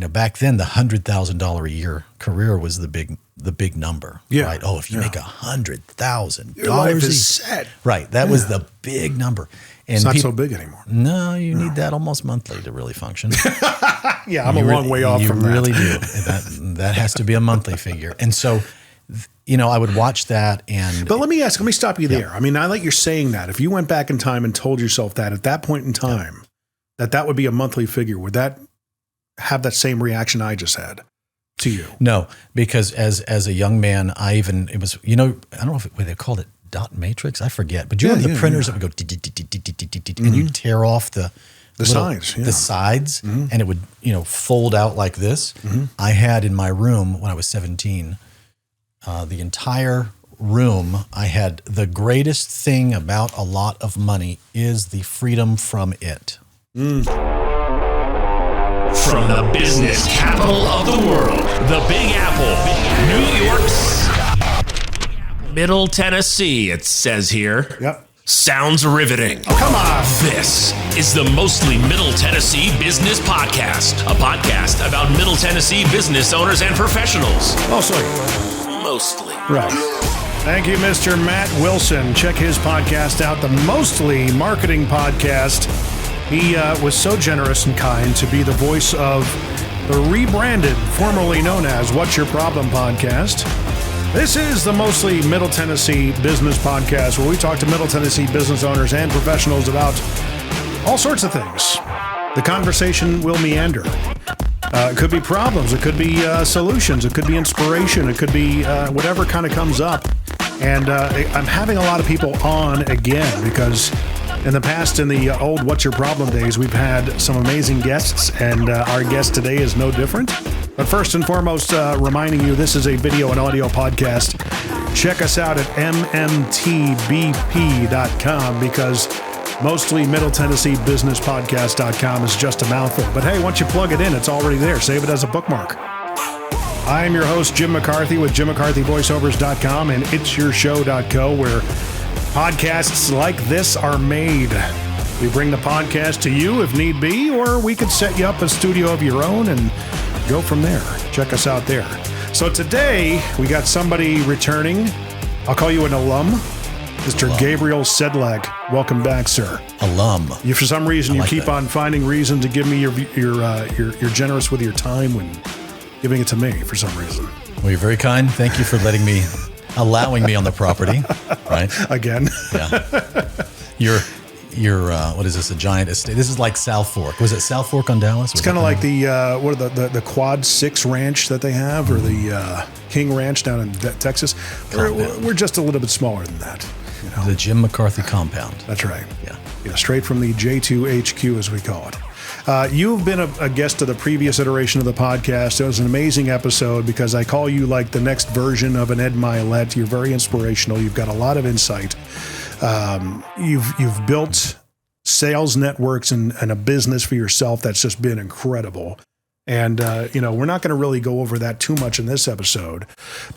back then the $100,000 a year career was the big number. Yeah. Right. Oh, if you make $100,000, your life is set. Right. That was the big number. And it's not so big anymore. No, you need that almost monthly to really function. Yeah, I'm a long way off from that. You really do. That has to be a monthly figure. And so, I would watch that But let me stop you there. I mean, I like you're saying that. If you went back in time and told yourself that at that point in time, that would be a monthly figure, would that have that same reaction I just had to you? No, because as a young man, it was, I don't know what they called it, dot matrix, I forget. But you have the printers that would go, and you'd tear off the sides, the sides, and it would, fold out like this. I had in my room when I was 17, the entire room, I had the greatest thing about a lot of money is the freedom from it. From the business capital of the world, the Big Apple, New York, Middle Tennessee, it says here. Yep. Sounds riveting. Oh, come on. This is the Mostly Middle Tennessee Business Podcast, a podcast about Middle Tennessee business owners and professionals. Mostly. Right. Thank you, Mr. Matt Wilson. Check his podcast out, the Mostly Marketing Podcast. He was so generous and kind to be the voice of the rebranded, formerly known as What's Your Problem podcast. This is the Mostly Middle Tennessee Business Podcast, where we talk to Middle Tennessee business owners and professionals about all sorts of things. The conversation will meander. It could be problems. It could be solutions. It could be inspiration. It could be whatever kind of comes up. And I'm having a lot of people on again because in the past, in the old What's Your Problem days, we've had some amazing guests, and our guest today is no different. But first and foremost, reminding you, this is a video and audio podcast. Check us out at MMTBP.com because Mostly Middle Tennessee Business Podcast.com is just a mouthful. But hey, once you plug it in, it's already there. Save it as a bookmark. I am your host, Jim McCarthy with JimMcCarthyVoiceovers.com and It'sYourShow.co, where podcasts like this are made. We bring the podcast to you if need be, or we could set you up a studio of your own and go from there. Check us out there. So today, we got somebody returning. I'll call you an alum, Mr. Gabriel Sedlak. Welcome back, sir. Alum. You, for some reason, you like keep on finding reason to give me you're generous with your time when giving it to me for some reason. Well, you're very kind. Thank you for allowing me on the property. Right. Again. Yeah. You're what is this? A giant estate? This is like South Fork. Was it South Fork on Dallas? It's kind of like the the Quad 6 Ranch that they have, or the King Ranch down in Texas. We're just a little bit smaller than that. The Jim McCarthy compound. That's right. Yeah. Straight from the J2HQ, as we call it. You've been a guest of the previous iteration of the podcast. It was an amazing episode because I call you like the next version of an Ed Milet. You're very inspirational. You've got a lot of insight. You've built sales networks and a business for yourself that's just been incredible. And, we're not going to really go over that too much in this episode,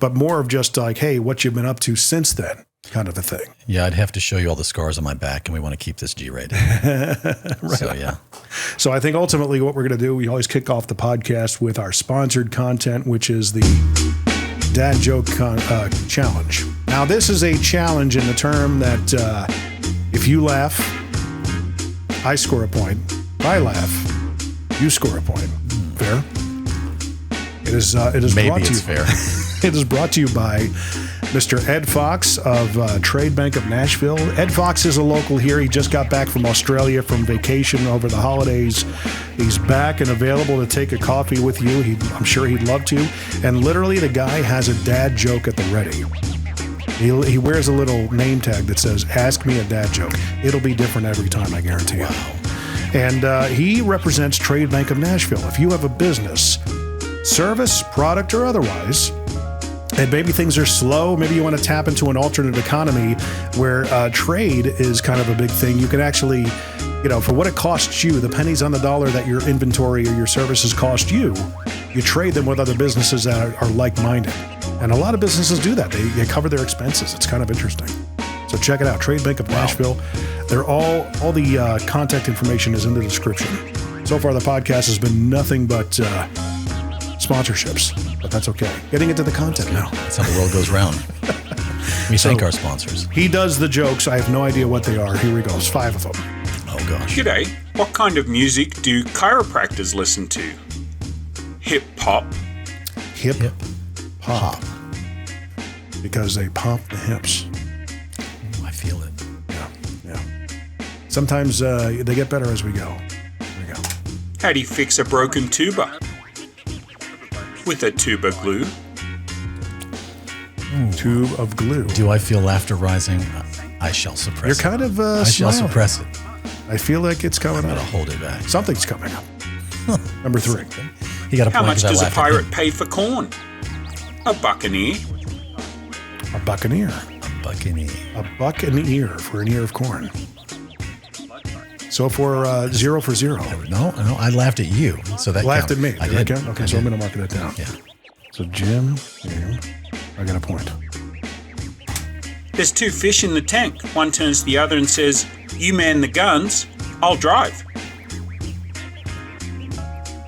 but more of just like, hey, what you've been up to since then, kind of a thing. Yeah, I'd have to show you all the scars on my back, and we want to keep this G-rated. Right. So, yeah. So I think ultimately what we're going to do, we always kick off the podcast with our sponsored content, which is the Dad Joke Challenge. Now, this is a challenge in the term that if you laugh, I score a point. If I laugh, you score a point. Fair? It is Maybe brought to you. it's fair. It is brought to you by Mr. Ed Fox of Trade Bank of Nashville. Ed Fox is a local here. He just got back from Australia from vacation over the holidays. He's back and available to take a coffee with you. I'm sure he'd love to. And literally, the guy has a dad joke at the ready. He wears a little name tag that says, "Ask me a dad joke." It'll be different every time, I guarantee you. Wow. And he represents Trade Bank of Nashville. If you have a business, service, product, or otherwise, and maybe things are slow, maybe you want to tap into an alternate economy where trade is kind of a big thing, you can actually, for what it costs you, the pennies on the dollar that your inventory or your services cost you, you trade them with other businesses that are like-minded. And a lot of businesses do that. They cover their expenses. It's kind of interesting. So check it out, Trade Bank of Nashville. They're all the contact information is in the description. So far, the podcast has been nothing but sponsorships, but that's okay. Getting into the content now. That's how the world goes round. We thank our sponsors. He does the jokes. I have no idea what they are. Here we go. There's 5 of them. Oh, gosh. G'day. What kind of music do chiropractors listen to? Hip hop. Hip hop. Because they pop the hips. I feel it. Yeah. Sometimes they get better as we go. There we go. How do you fix a broken tuba? With a tuba glue. Tube of glue. Do I feel laughter rising? I shall suppress it. You're kind of I shall suppress it. I feel like it's coming I'm up. going to hold it back. Something's coming up. Number 3. You got a How point much 'cause I does a laughed at pirate him. pay for corn? A buccaneer. A buccaneer. A buccaneer. A buck and an ear for an ear of corn. So for 0 for 0. No, I laughed at you. So that Laughed counts. at me. I did. Okay, so I'm going to mark that down. Yeah. So Jim, I got a point. There's 2 fish in the tank. One turns to the other and says, "You man the guns, I'll drive."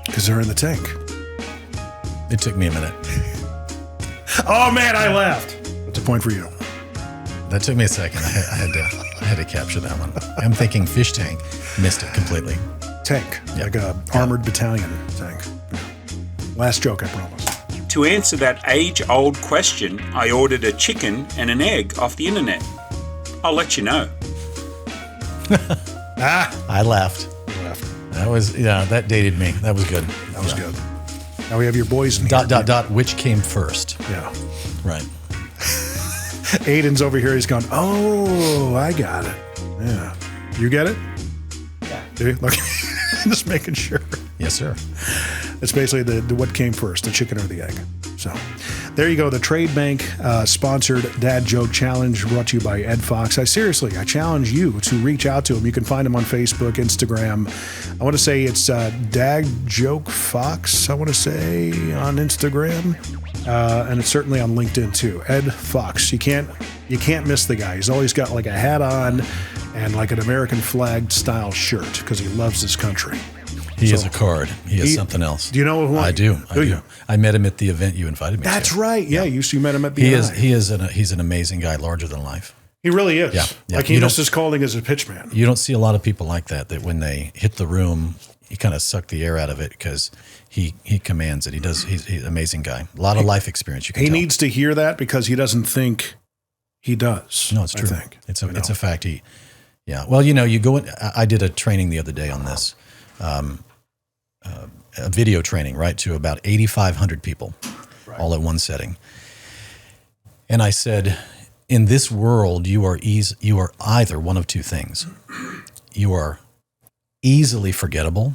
Because they're in the tank. It took me a minute. Oh man, I laughed. That's a point for you. That took me a second. I had to capture that one. I'm thinking fish tank. Missed it completely. Tank, Yeah. like a armored battalion tank. Yeah. Last joke, I promise. To answer that age-old question, I ordered a chicken and an egg off the internet. I'll let you know. I laughed. That was, that dated me. That was good. That was good. Now we have your boys in here. Which came first? Yeah. Right. Aiden's over here. He's gone, oh, I got it. Yeah. You get it? Yeah. Do you? Look, just making sure. Yes, sir. It's basically the what came first, the chicken or the egg. So there you go. The Trade Bank sponsored Dad Joke Challenge brought to you by Ed Fox. I challenge you to reach out to him. You can find him on Facebook, Instagram. I want to say it's Dad Joke Fox, I want to say, on Instagram. And it's certainly on LinkedIn too. Ed Fox. You can't miss the guy. He's always got like a hat on and like an American flag style shirt because he loves this country. He is a card. He is something else. Do you know who I do? I do. I met him at the event you invited me to. That's right. Yeah, you met him at BI. He's an amazing guy, larger than life. He really is. Yeah. Like he missed his calling as a pitchman. You don't see a lot of people like that when they hit the room, you kind of suck the air out of it because he commands it. He's an amazing guy. A lot of life experience. You can tell. He needs to hear that because he doesn't think he does. No, it's true. I think. It's a fact. Well, you go in. I did a training the other day on this. A video training, right, to about 8,500 people, all at one setting. And I said, in this world, you are either one of two things. You are easily forgettable,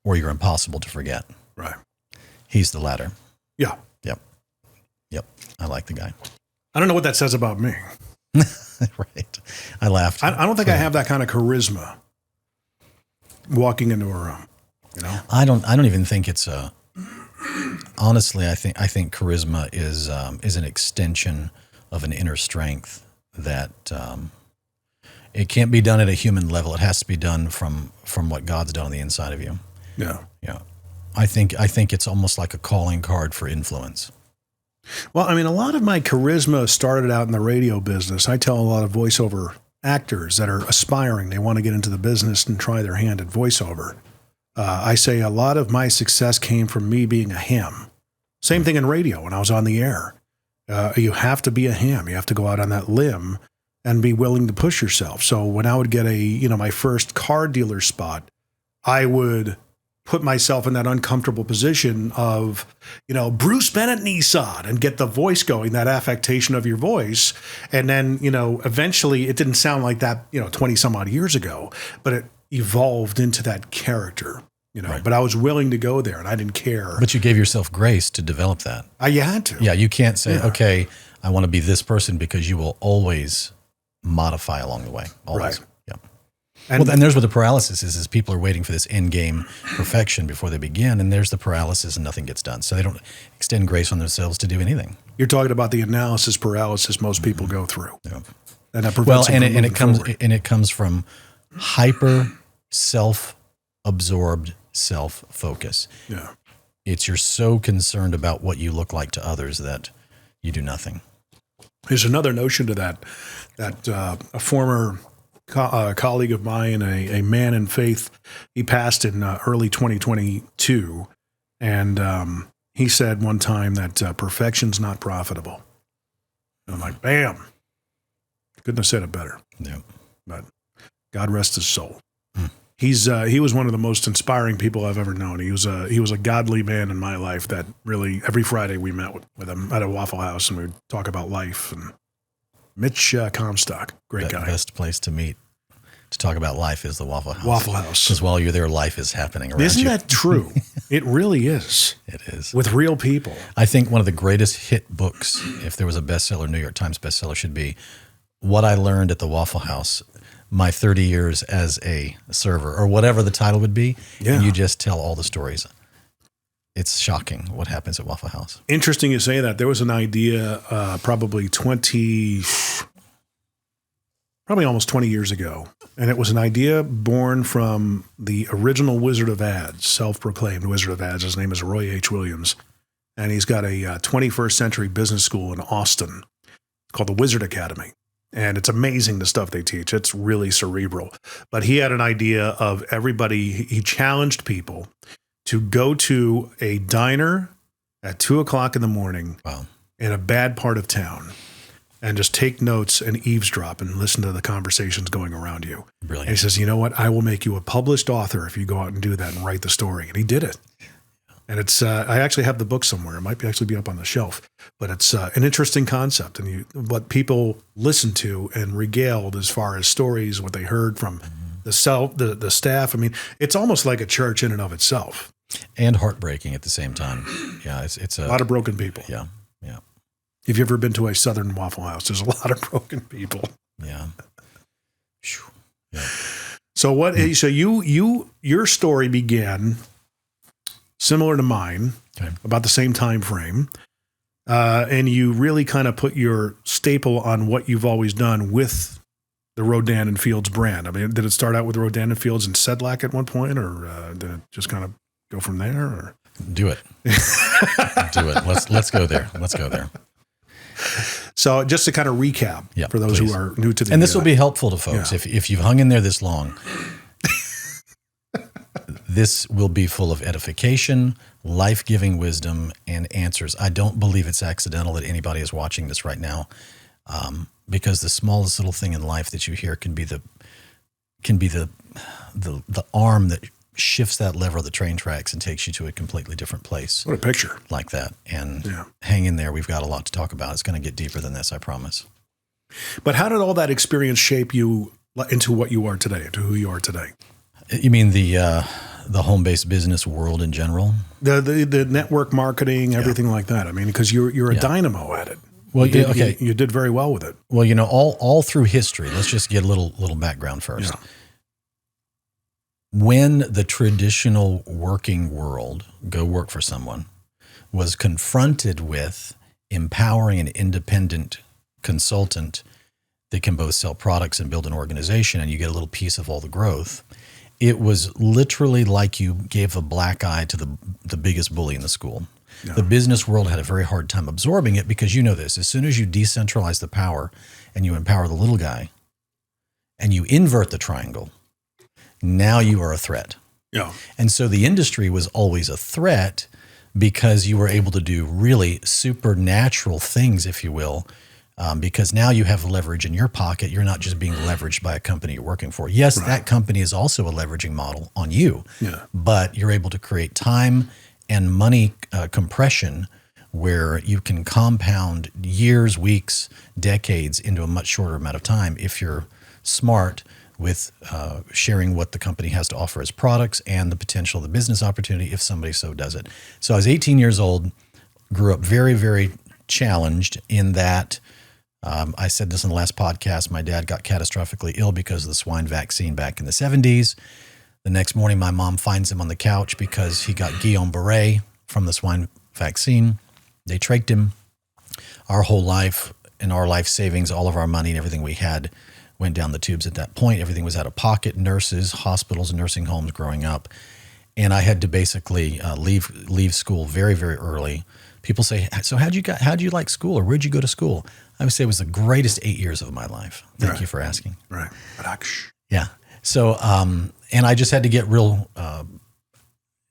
or you're impossible to forget. Right. He's the latter. Yeah. Yep. I like the guy. I don't know what that says about me. Right. I laughed. I don't think I have that kind of charisma walking into a room. I don't even think it's a. Honestly, I think charisma is an extension of an inner strength that it can't be done at a human level. It has to be done from what God's done on the inside of you. Yeah. Yeah. I think it's almost like a calling card for influence. Well, I mean, a lot of my charisma started out in the radio business. I tell a lot of voiceover actors that are aspiring. They want to get into the business and try their hand at voiceover. I say a lot of my success came from me being a ham. Same thing in radio when I was on the air. You have to be a ham. You have to go out on that limb and be willing to push yourself. So when I would get my first car dealer spot, I would put myself in that uncomfortable position of, Bruce Bennett Nissan and get the voice going, that affectation of your voice. And then, eventually it didn't sound like that, 20 some odd years ago, but it evolved into that character, Right. But I was willing to go there and I didn't care. But you gave yourself grace to develop that. You had to. Yeah, you can't say, okay, I want to be this person, because you will always modify along the way. Always. Right. Yeah. And then there's where the paralysis is people are waiting for this end game perfection before they begin, and there's the paralysis and nothing gets done. So they don't extend grace on themselves to do anything. You're talking about the analysis paralysis most people go through. Yeah. And that prevents them from moving forward. it comes from hyper self-absorbed self-focus. Yeah. You're so concerned about what you look like to others that you do nothing. There's another notion to that a former colleague of mine, a man in faith, he passed in early 2022, and he said one time that perfection's not profitable. And I'm like, bam. Couldn't have said it better. Yeah. But God rest his soul. He was one of the most inspiring people I've ever known. He was a godly man in my life that really, every Friday we met with him at a Waffle House and we'd talk about life. And Mitch Comstock, great guy. The best place to meet to talk about life is the Waffle House. Waffle House. Because while you're there, life is happening around you. Isn't that true? It really is. It is. With real people. I think one of the greatest hit books, if there was a bestseller, New York Times bestseller, should be What I Learned at the Waffle House, My 30 Years as a Server, or whatever the title would be. Yeah. And you just tell all the stories. It's shocking what happens at Waffle House. Interesting you say that. There was an idea probably almost 20 years ago. And it was an idea born from the original Wizard of Ads, self-proclaimed Wizard of Ads. His name is Roy H. Williams. And he's got a 21st century business school in Austin called the Wizard Academy. And it's amazing the stuff they teach. It's really cerebral. But he had an idea of everybody, he challenged people to go to a diner at 2:00 in the morning in a bad part of town and just take notes and eavesdrop and listen to the conversations going around you. Brilliant. And he says, you know what? I will make you a published author if you go out and do that and write the story. And he did it. And it's, I actually have the book somewhere. It might actually be up on the shelf, but it's an interesting concept. And what people listened to and regaled as far as stories, what they heard from the staff. I mean, it's almost like a church in and of itself. And heartbreaking at the same time. Yeah, it's a lot of broken people. Yeah, yeah. If you've ever been to a Southern Waffle House, there's a lot of broken people. Yeah. Yeah. So your story began similar to mine, about the same time frame, and you really kind of put your staple on what you've always done with the Rodan and Fields brand. I mean, did it start out with Rodan and Fields and Sedlak at one point, or did it just kind of go from there? Or? Do it. Do it. Let's go there. Let's go there. So just to kind of recap for those who are new to the and this will be helpful to folks if you've hung in there this long. This will be full of edification, life-giving wisdom, and answers. I don't believe it's accidental that anybody is watching this right now, because the smallest little thing in life that you hear can be the arm that shifts that lever of the train tracks and takes you to a completely different place. What a picture. Like that. And hang in there. We've got a lot to talk about. It's going to get deeper than this, I promise. But how did all that experience shape you into what you are today, into who you are today? You mean the home-based business world in general? The network marketing, everything like that. I mean, because you're a dynamo at it. Well, you did very well with it. Well, all through history, let's just get a little background first. Yeah. When the traditional working world, go work for someone, was confronted with empowering an independent consultant that can both sell products and build an organization, and you get a little piece of all the growth, it was literally like you gave a black eye to the biggest bully in the school. Yeah. The business world had a very hard time absorbing it because you know this. As soon as you decentralize the power and you empower the little guy and you invert the triangle, now you are a threat. Yeah. And so the industry was always a threat because you were able to do really supernatural things, if you will, because now you have leverage in your pocket. You're not just being leveraged by a company you're working for. Yes, that company is also a leveraging model on you, but you're able to create time and money compression where you can compound years, weeks, decades into a much shorter amount of time if you're smart with sharing what the company has to offer as products and the potential of the business opportunity if somebody so does it. So I was 18 years old, grew up very, very challenged in that I said this in the last podcast, my dad got catastrophically ill because of the swine vaccine back in the 70s. The next morning, my mom finds him on the couch because he got Guillain-Barré from the swine vaccine. They trached him. Our whole life and our life savings, all of our money and everything we had went down the tubes at that point. Everything was out of pocket, nurses, hospitals, nursing homes growing up. And I had to basically leave school very, very early. People say, so how'd you like school, or where'd you go to school? I would say it was the greatest 8 years of my life. Thank you for asking. Right. Yeah. So, and I just had to get real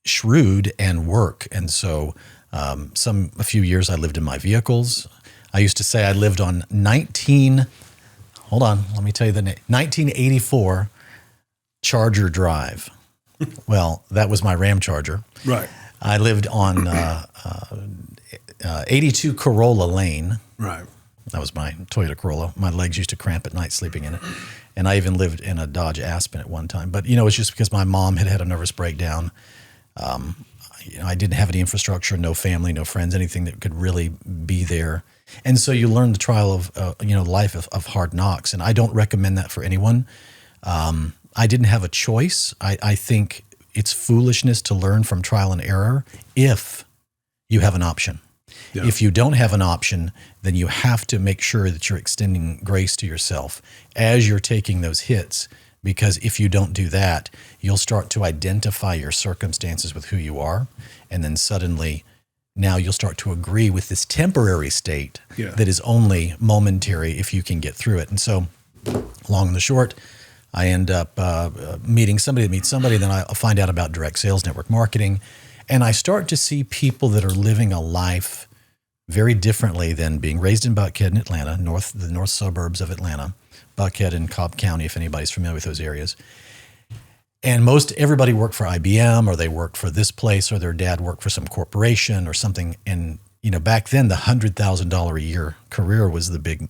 shrewd and work. And so a few years I lived in my vehicles. I used to say I lived on 1984 Charger Drive. Well, that was my Ram Charger. Right. I lived on 82 Corolla Lane. Right. That was my Toyota Corolla. My legs used to cramp at night sleeping in it. And I even lived in a Dodge Aspen at one time. But, it's just because my mom had a nervous breakdown. I didn't have any infrastructure, no family, no friends, anything that could really be there. And so you learn the trial of, life of hard knocks. And I don't recommend that for anyone. I didn't have a choice. I think it's foolishness to learn from trial and error if you have an option. Yeah. If you don't have an option, then you have to make sure that you're extending grace to yourself as you're taking those hits. Because if you don't do that, you'll start to identify your circumstances with who you are. And then suddenly, now you'll start to agree with this temporary state that is only momentary if you can get through it. And so, long and the short, I end up meeting somebody, then I find out about direct sales, network marketing. And I start to see people that are living a life very differently than being raised in Buckhead in Atlanta, the north suburbs of Atlanta, Buckhead and Cobb County, if anybody's familiar with those areas. And everybody worked for IBM, or they worked for this place, or their dad worked for some corporation or something. And, back then the $100,000 a year career was the big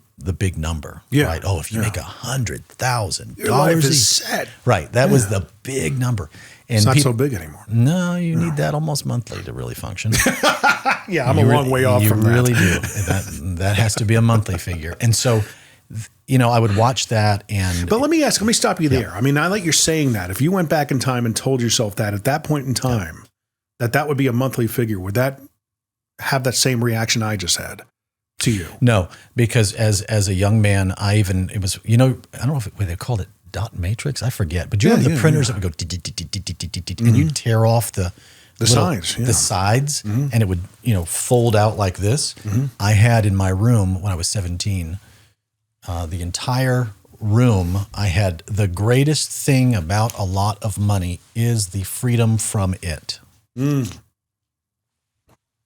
number, right? Oh, if you make $100,000, your life is set. Right. That was the big number. And it's not so big anymore. No, you need that almost monthly to really function. Yeah, I'm a long way off from that. You really do. That has to be a monthly figure. And so, I would watch that. But let me stop you there. I mean, I like you're saying that. If you went back in time and told yourself that at that point in time, that would be a monthly figure, would that have that same reaction I just had to you? No, because as a young man, I don't know if they called it dot matrix. I forget. But you have the printers that would go and you tear off the sides, the sides, and it would fold out like this. I had in my room when I was 17, the entire room. I had the greatest thing about a lot of money is the freedom from it.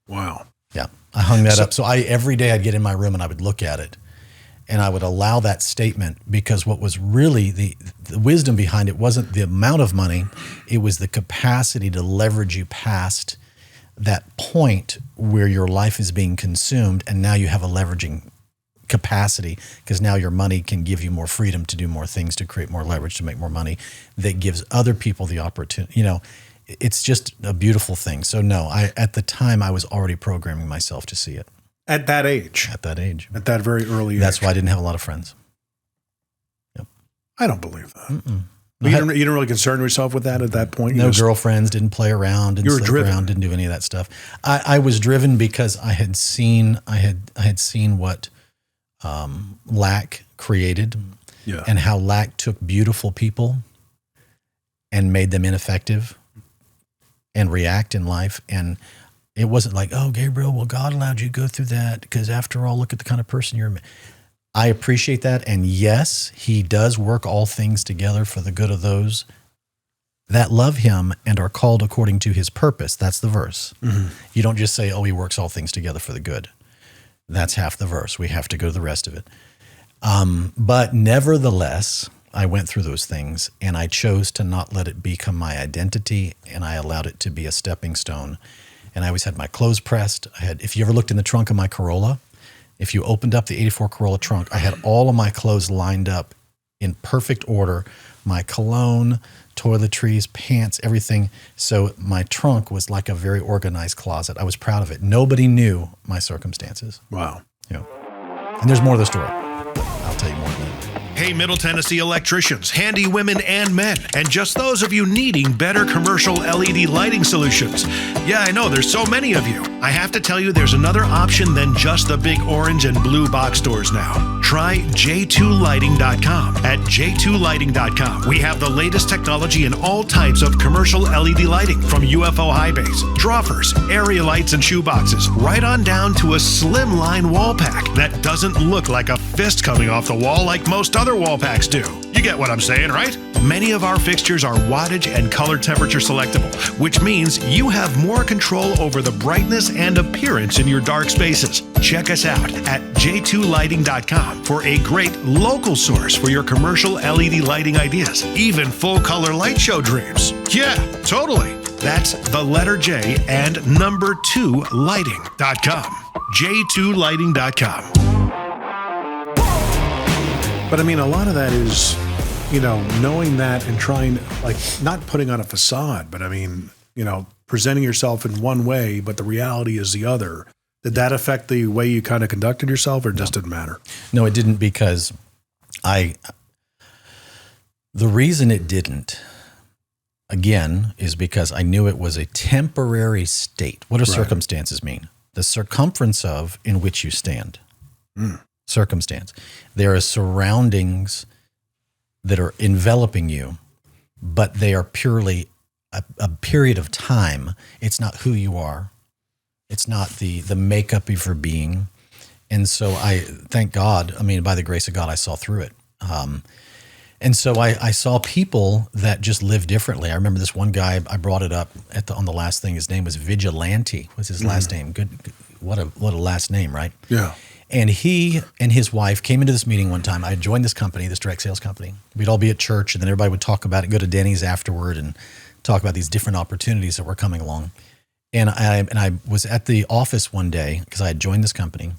Wow. Yeah, I hung that up. So every day I'd get in my room and I would look at it. And I would allow that statement, because what was really the wisdom behind it wasn't the amount of money, it was the capacity to leverage you past that point where your life is being consumed, and now you have a leveraging capacity, because now your money can give you more freedom to do more things, to create more leverage, to make more money, that gives other people the opportunity. It's just a beautiful thing. So no, at the time I was already programming myself to see it. At that age? At that age. At that very early age. That's why I didn't have a lot of friends. Yep. I don't believe that. You didn't really concern yourself with that at that point? No girlfriends, didn't play around, didn't sleep around, didn't do any of that stuff. I was driven because I had seen what lack created, and how lack took beautiful people and made them ineffective and react in life. And it wasn't like, oh, Gabriel, well, God allowed you to go through that because after all, look at the kind of person you're. I appreciate that. And yes, he does work all things together for the good of those that love him and are called according to his purpose. That's the verse. You don't just say, oh, he works all things together for the good. That's half the verse. We have to go to the rest of it. But nevertheless, I went through those things and I chose to not let it become my identity, and I allowed it to be a stepping stone. And I always had my clothes pressed. If you ever looked in the trunk of my Corolla, if you opened up the 84 Corolla trunk, I had all of my clothes lined up in perfect order. My cologne, toiletries, pants, everything. So my trunk was like a very organized closet. I was proud of it. Nobody knew my circumstances. Wow. And there's more to the story. I'll tell you more in a minute. Hey, Middle Tennessee electricians, handy women and men, and just those of you needing better commercial LED lighting solutions. Yeah, I know, there's so many of you. I have to tell you, there's another option than just the big orange and blue box stores now. Try j2lighting.com. At j2lighting.com, we have the latest technology in all types of commercial LED lighting, from UFO high bays, droppers, area lights, and shoeboxes, right on down to a slimline wall pack that doesn't look like a fist coming off the wall like most other wall packs do. You get what I'm saying, right? Many of our fixtures are wattage and color temperature selectable, which means you have more control over the brightness and appearance in your dark spaces. Check us out at j2lighting.com for a great local source for your commercial LED lighting ideas, even full color light show dreams. Yeah, totally. That's the letter J and number 2 lighting.com. j2lighting.com. But I mean, a lot of that is, knowing that and trying, like, not putting on a facade, but I mean, presenting yourself in one way, but the reality is the other. Did that affect the way you kind of conducted yourself, or just didn't matter? No, it didn't, because the reason it didn't, again, is because I knew it was a temporary state. What do circumstances mean? The circumference of in which you stand. Circumstance. There are surroundings that are enveloping you, but they are purely a period of time. It's not who you are. It's not the makeup of your being. And so I thank God, by the grace of God, I saw through it. And so I saw people that just live differently. I remember this one guy, I brought it up on the last thing. His name was Vigilante, was his last name. Good. What a last name, right? Yeah. And he and his wife came into this meeting one time. I had joined this company, this direct sales company. We'd all be at church, and then everybody would talk about it, go to Denny's afterward and talk about these different opportunities that were coming along. And I was at the office one day because I had joined this company.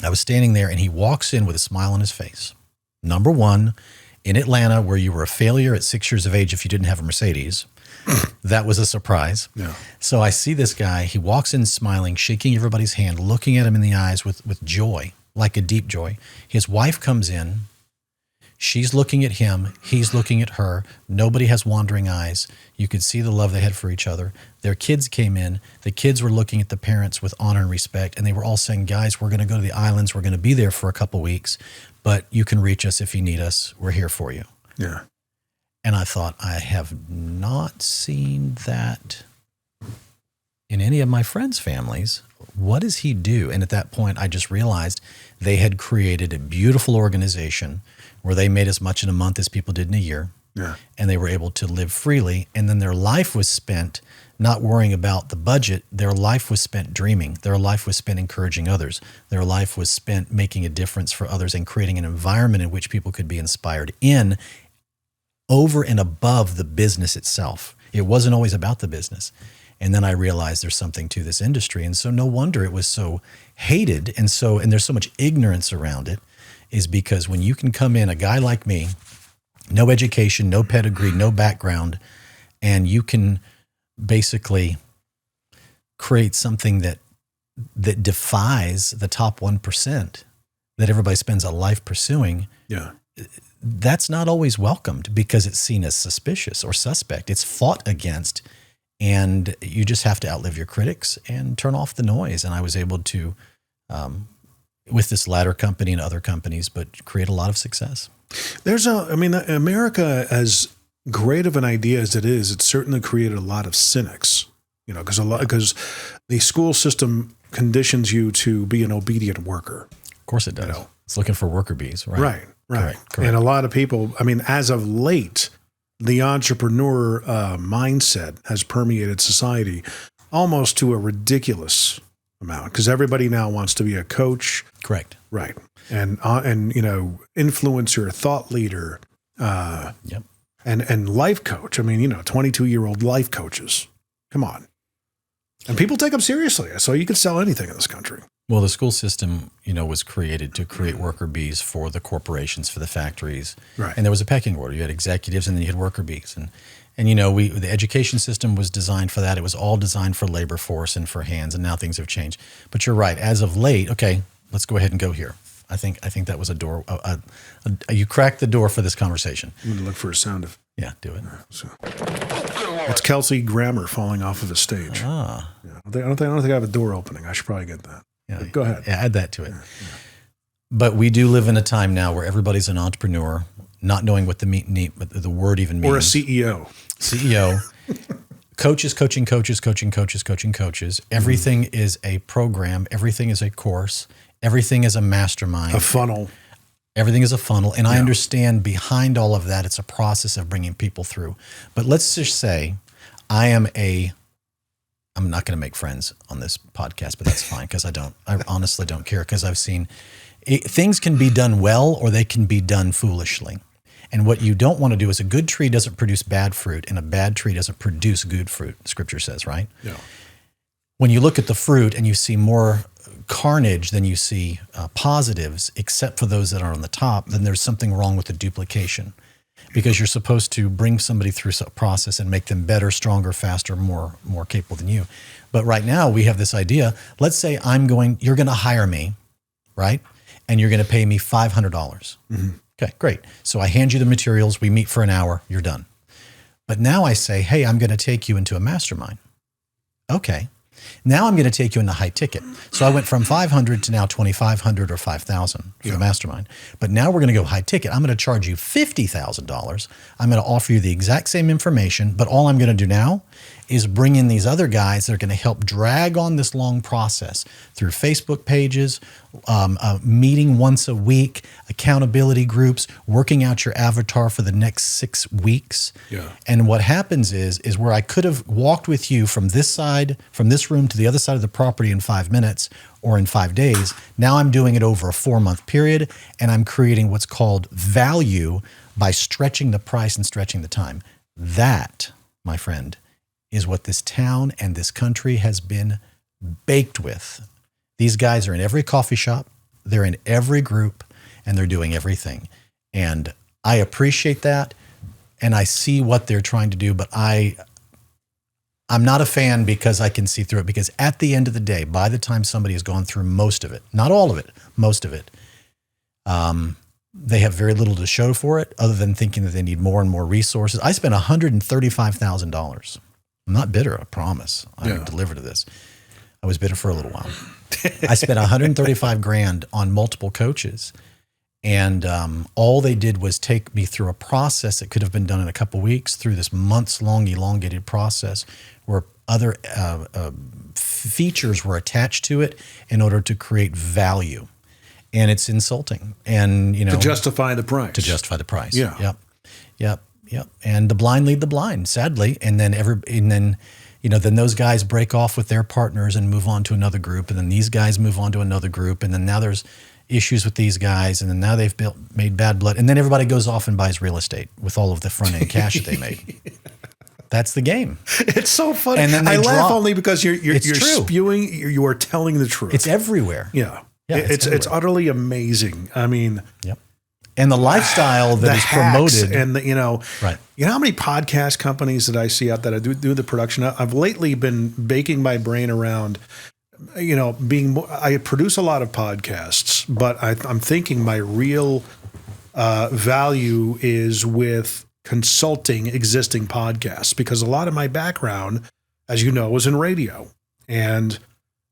I was standing there, and he walks in with a smile on his face. Number one, in Atlanta, where you were a failure at 6 years of age if you didn't have a Mercedes, that was a surprise. Yeah. So I see this guy, he walks in smiling, shaking everybody's hand, looking at him in the eyes with joy, like a deep joy. His wife comes in. She's looking at him. He's looking at her. Nobody has wandering eyes. You could see the love they had for each other. Their kids came in. The kids were looking at the parents with honor and respect, and they were all saying, guys, we're going to go to the islands. We're going to be there for a couple weeks, but you can reach us if you need us. We're here for you. Yeah. And I thought, I have not seen that in any of my friends' families. What does he do? And at that point, I just realized they had created a beautiful organization where they made as much in a month as people did in a year. Yeah. And they were able to live freely. And then their life was spent not worrying about the budget. Their life was spent dreaming. Their life was spent encouraging others. Their life was spent making a difference for others and creating an environment in which people could be inspired in, over and above the business itself. It wasn't always about the business. And then I realized there's something to this industry. And so no wonder it was so hated. And there's so much ignorance around it, is because when you can come in, a guy like me, no education, no pedigree, no background, and you can basically create something that defies the top 1% that everybody spends a life pursuing. Yeah. That's not always welcomed because it's seen as suspicious or suspect. It's fought against, and you just have to outlive your critics and turn off the noise. And I was able to, with this latter company and other companies, but create a lot of success. America, as great of an idea as it is, it's certainly created a lot of cynics, because the school system conditions you to be an obedient worker. Of course it does. It's looking for worker bees, right? Right. Correct. And a lot of people, as of late, the entrepreneur mindset has permeated society almost to a ridiculous amount, because everybody now wants to be a coach. Correct. Right. And influencer, thought leader, yep. and life coach. 22-year-old life coaches. Come on. And people take them seriously. So you could sell anything in this country. Well, the school system, was created to create worker bees for the corporations, for the factories. Right. And there was a pecking order. You had executives and then you had worker bees. And the education system was designed for that. It was all designed for labor force and for hands, and now things have changed. But you're right. As of late, okay, let's go ahead and go here. I think that was a door. You cracked the door for this conversation. I'm going to look for a sound of. Yeah, do it. It's Kelsey Grammer falling off of a stage. Ah. Yeah. I don't think I have a door opening. I should probably get that. Yeah. But go ahead. Yeah, add that to it. Yeah. But we do live in a time now where everybody's an entrepreneur, not knowing what the word even means. Or a CEO. Coaches. Everything is a program. Everything is a course. Everything is a mastermind. A funnel. Everything is a funnel. And I understand behind all of that, it's a process of bringing people through. But let's just say I'm not going to make friends on this podcast, but that's fine because I honestly don't care, because I've seen things can be done well or they can be done foolishly. And what you don't want to do is, a good tree doesn't produce bad fruit and a bad tree doesn't produce good fruit, Scripture says, right? Yeah. When you look at the fruit and you see more carnage than you see positives, except for those that are on the top, then there's something wrong with the duplication, because you're supposed to bring somebody through a process and make them better, stronger, faster, more capable than you. But right now we have this idea. Let's say you're going to hire me, right? And you're going to pay me $500. Mm-hmm. Okay, great. So I hand you the materials. We meet for an hour. You're done. But now I say, hey, I'm going to take you into a mastermind. Okay. Now I'm going to take you into high ticket. So I went from 500 to now 2,500 or 5,000 for the mastermind. But now we're going to go high ticket. I'm going to charge you $50,000. I'm going to offer you the exact same information, but all I'm going to do now is bring in these other guys that are going to help drag on this long process through Facebook pages, meeting once a week, accountability groups, working out your avatar for the next 6 weeks. Yeah. And what happens is where I could have walked with you from this room to the other side of the property in 5 minutes or in 5 days, now I'm doing it over a 4-month period, and I'm creating what's called value by stretching the price and stretching the time. That, my friend, is what this town and this country has been baked with. These guys are in every coffee shop, they're in every group, and they're doing everything. And I appreciate that, and I see what they're trying to do, but I'm not a fan because I can see through it. Because at the end of the day, by the time somebody has gone through most of it, not all of it, most of it, they have very little to show for it other than thinking that they need more and more resources. I spent $135,000. I'm not bitter, I promise. I delivered to this. I was bitter for a little while. I spent $135,000 on multiple coaches, and all they did was take me through a process that could have been done in a couple of weeks, through this months-long elongated process where other features were attached to it in order to create value. And it's insulting. And to justify the price. Yeah. Yep. And the blind lead the blind, sadly. And then then those guys break off with their partners and move on to another group, and then these guys move on to another group, and then now there's issues with these guys, and then now they've made bad blood, and then everybody goes off and buys real estate with all of the front end cash that they made. That's the game. It's so funny. And then I laugh only because you're spewing. You are telling the truth. It's everywhere. Yeah. It's utterly amazing. I mean, yep. And the lifestyle that is promoted, and right. You know how many podcast companies that I see out that I do the production? I've lately been baking my brain around, I produce a lot of podcasts, but I'm thinking my real value is with consulting existing podcasts, because a lot of my background, as you know, was in radio, and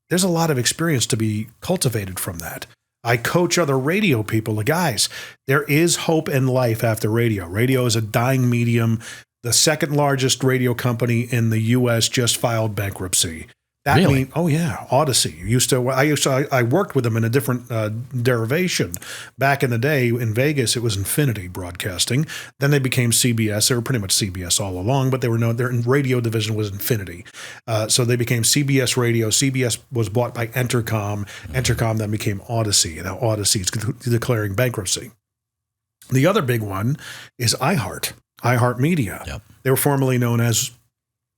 there's a lot of experience to be cultivated from that. I coach other radio people. The guys, there is hope and life after radio. Radio is a dying medium. The second largest radio company in the U.S. just filed bankruptcy. Really? Odyssey. I worked with them in a different derivation. Back in the day in Vegas, it was Infinity Broadcasting. Then they became CBS. They were pretty much CBS all along, but their radio division was Infinity. So they became CBS Radio. CBS was bought by Entercom. Entercom then became Odyssey. Now Odyssey is declaring bankruptcy. The other big one is iHeartMedia. Yep. They were formerly known as.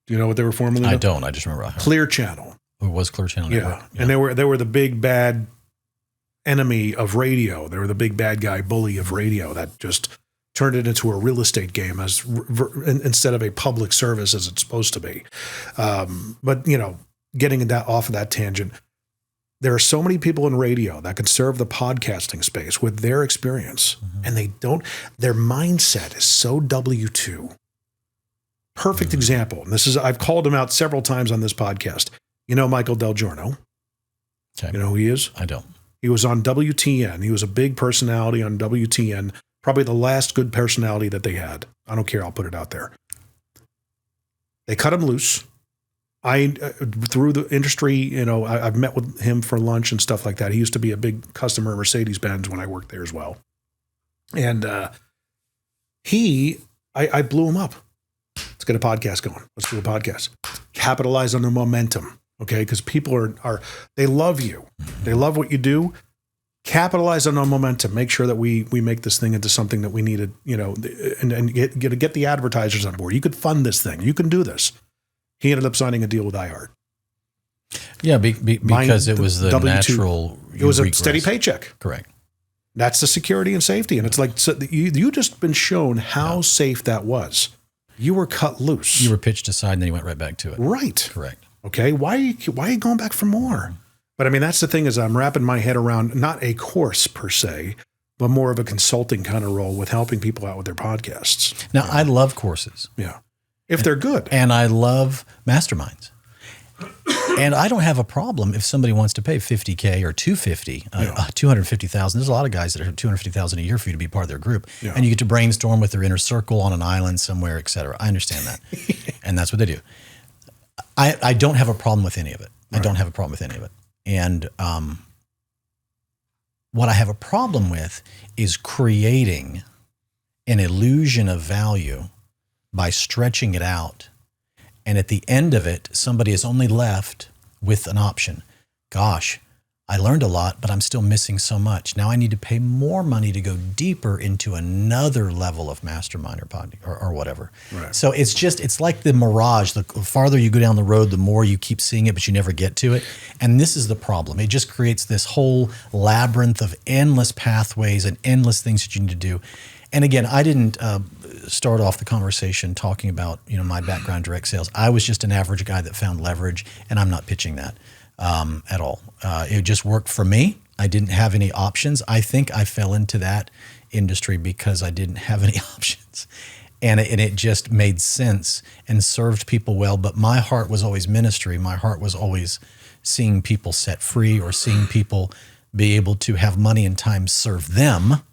Do you know what they were formerly known? I don't. I just remember Clear Channel. It was Clear Channel. Yeah. And they were the big bad enemy of radio. They were the big bad guy bully of radio that just turned it into a real estate game instead of a public service as it's supposed to be. But getting off of that tangent, there are so many people in radio that could serve the podcasting space with their experience, and they don't. Their mindset is so W-2. Perfect example. And I've called him out several times on this podcast. You know Michael Del Giorno? Okay. You know who he is? I don't. He was on WTN. He was a big personality on WTN, probably the last good personality that they had. I don't care. I'll put it out there. They cut him loose. Through the industry, I've met with him for lunch and stuff like that. He used to be a big customer of Mercedes-Benz when I worked there as well. And I blew him up. Let's get a podcast going. Let's do a podcast. Capitalize on the momentum, okay? Because people they love you. They love what you do. Capitalize on the momentum. Make sure that we make this thing into something that we needed, and get the advertisers on board. You could fund this thing. You can do this. He ended up signing a deal with iHeart. Yeah, because it was the W2, natural. It was a steady paycheck. Correct. That's the security and safety. And it's like, so you just been shown how safe that was. You were cut loose. You were pitched aside and then you went right back to it. Right. Correct. Okay. Why are you going back for more? But I mean, that's the thing is I'm wrapping my head around not a course per se, but more of a consulting kind of role with helping people out with their podcasts. Now, I love courses. Yeah. If they're good. And I love masterminds. And I don't have a problem if somebody wants to pay $50K or $250,000, $250,000. There's a lot of guys that are $250,000 a year for you to be part of their group. Yeah. And you get to brainstorm with their inner circle on an island somewhere, et cetera. I understand that. And that's what they do. I don't have a problem with any of it. Right. I don't have a problem with any of it. And what I have a problem with is creating an illusion of value by stretching it out. And at the end of it, somebody is only left with an option. Gosh, I learned a lot, but I'm still missing so much. Now I need to pay more money to go deeper into another level of mastermind or whatever. Right. So it's like the mirage. The farther you go down the road, the more you keep seeing it, but you never get to it. And this is the problem. It just creates this whole labyrinth of endless pathways and endless things that you need to do. And again, I didn't start off the conversation talking about my background, direct sales. I was just an average guy that found leverage, and I'm not pitching that at all. It just worked for me. I didn't have any options. I think I fell into that industry because I didn't have any options, and it just made sense and served people well. But my heart was always ministry. My heart was always seeing people set free or seeing people be able to have money and time serve them. ...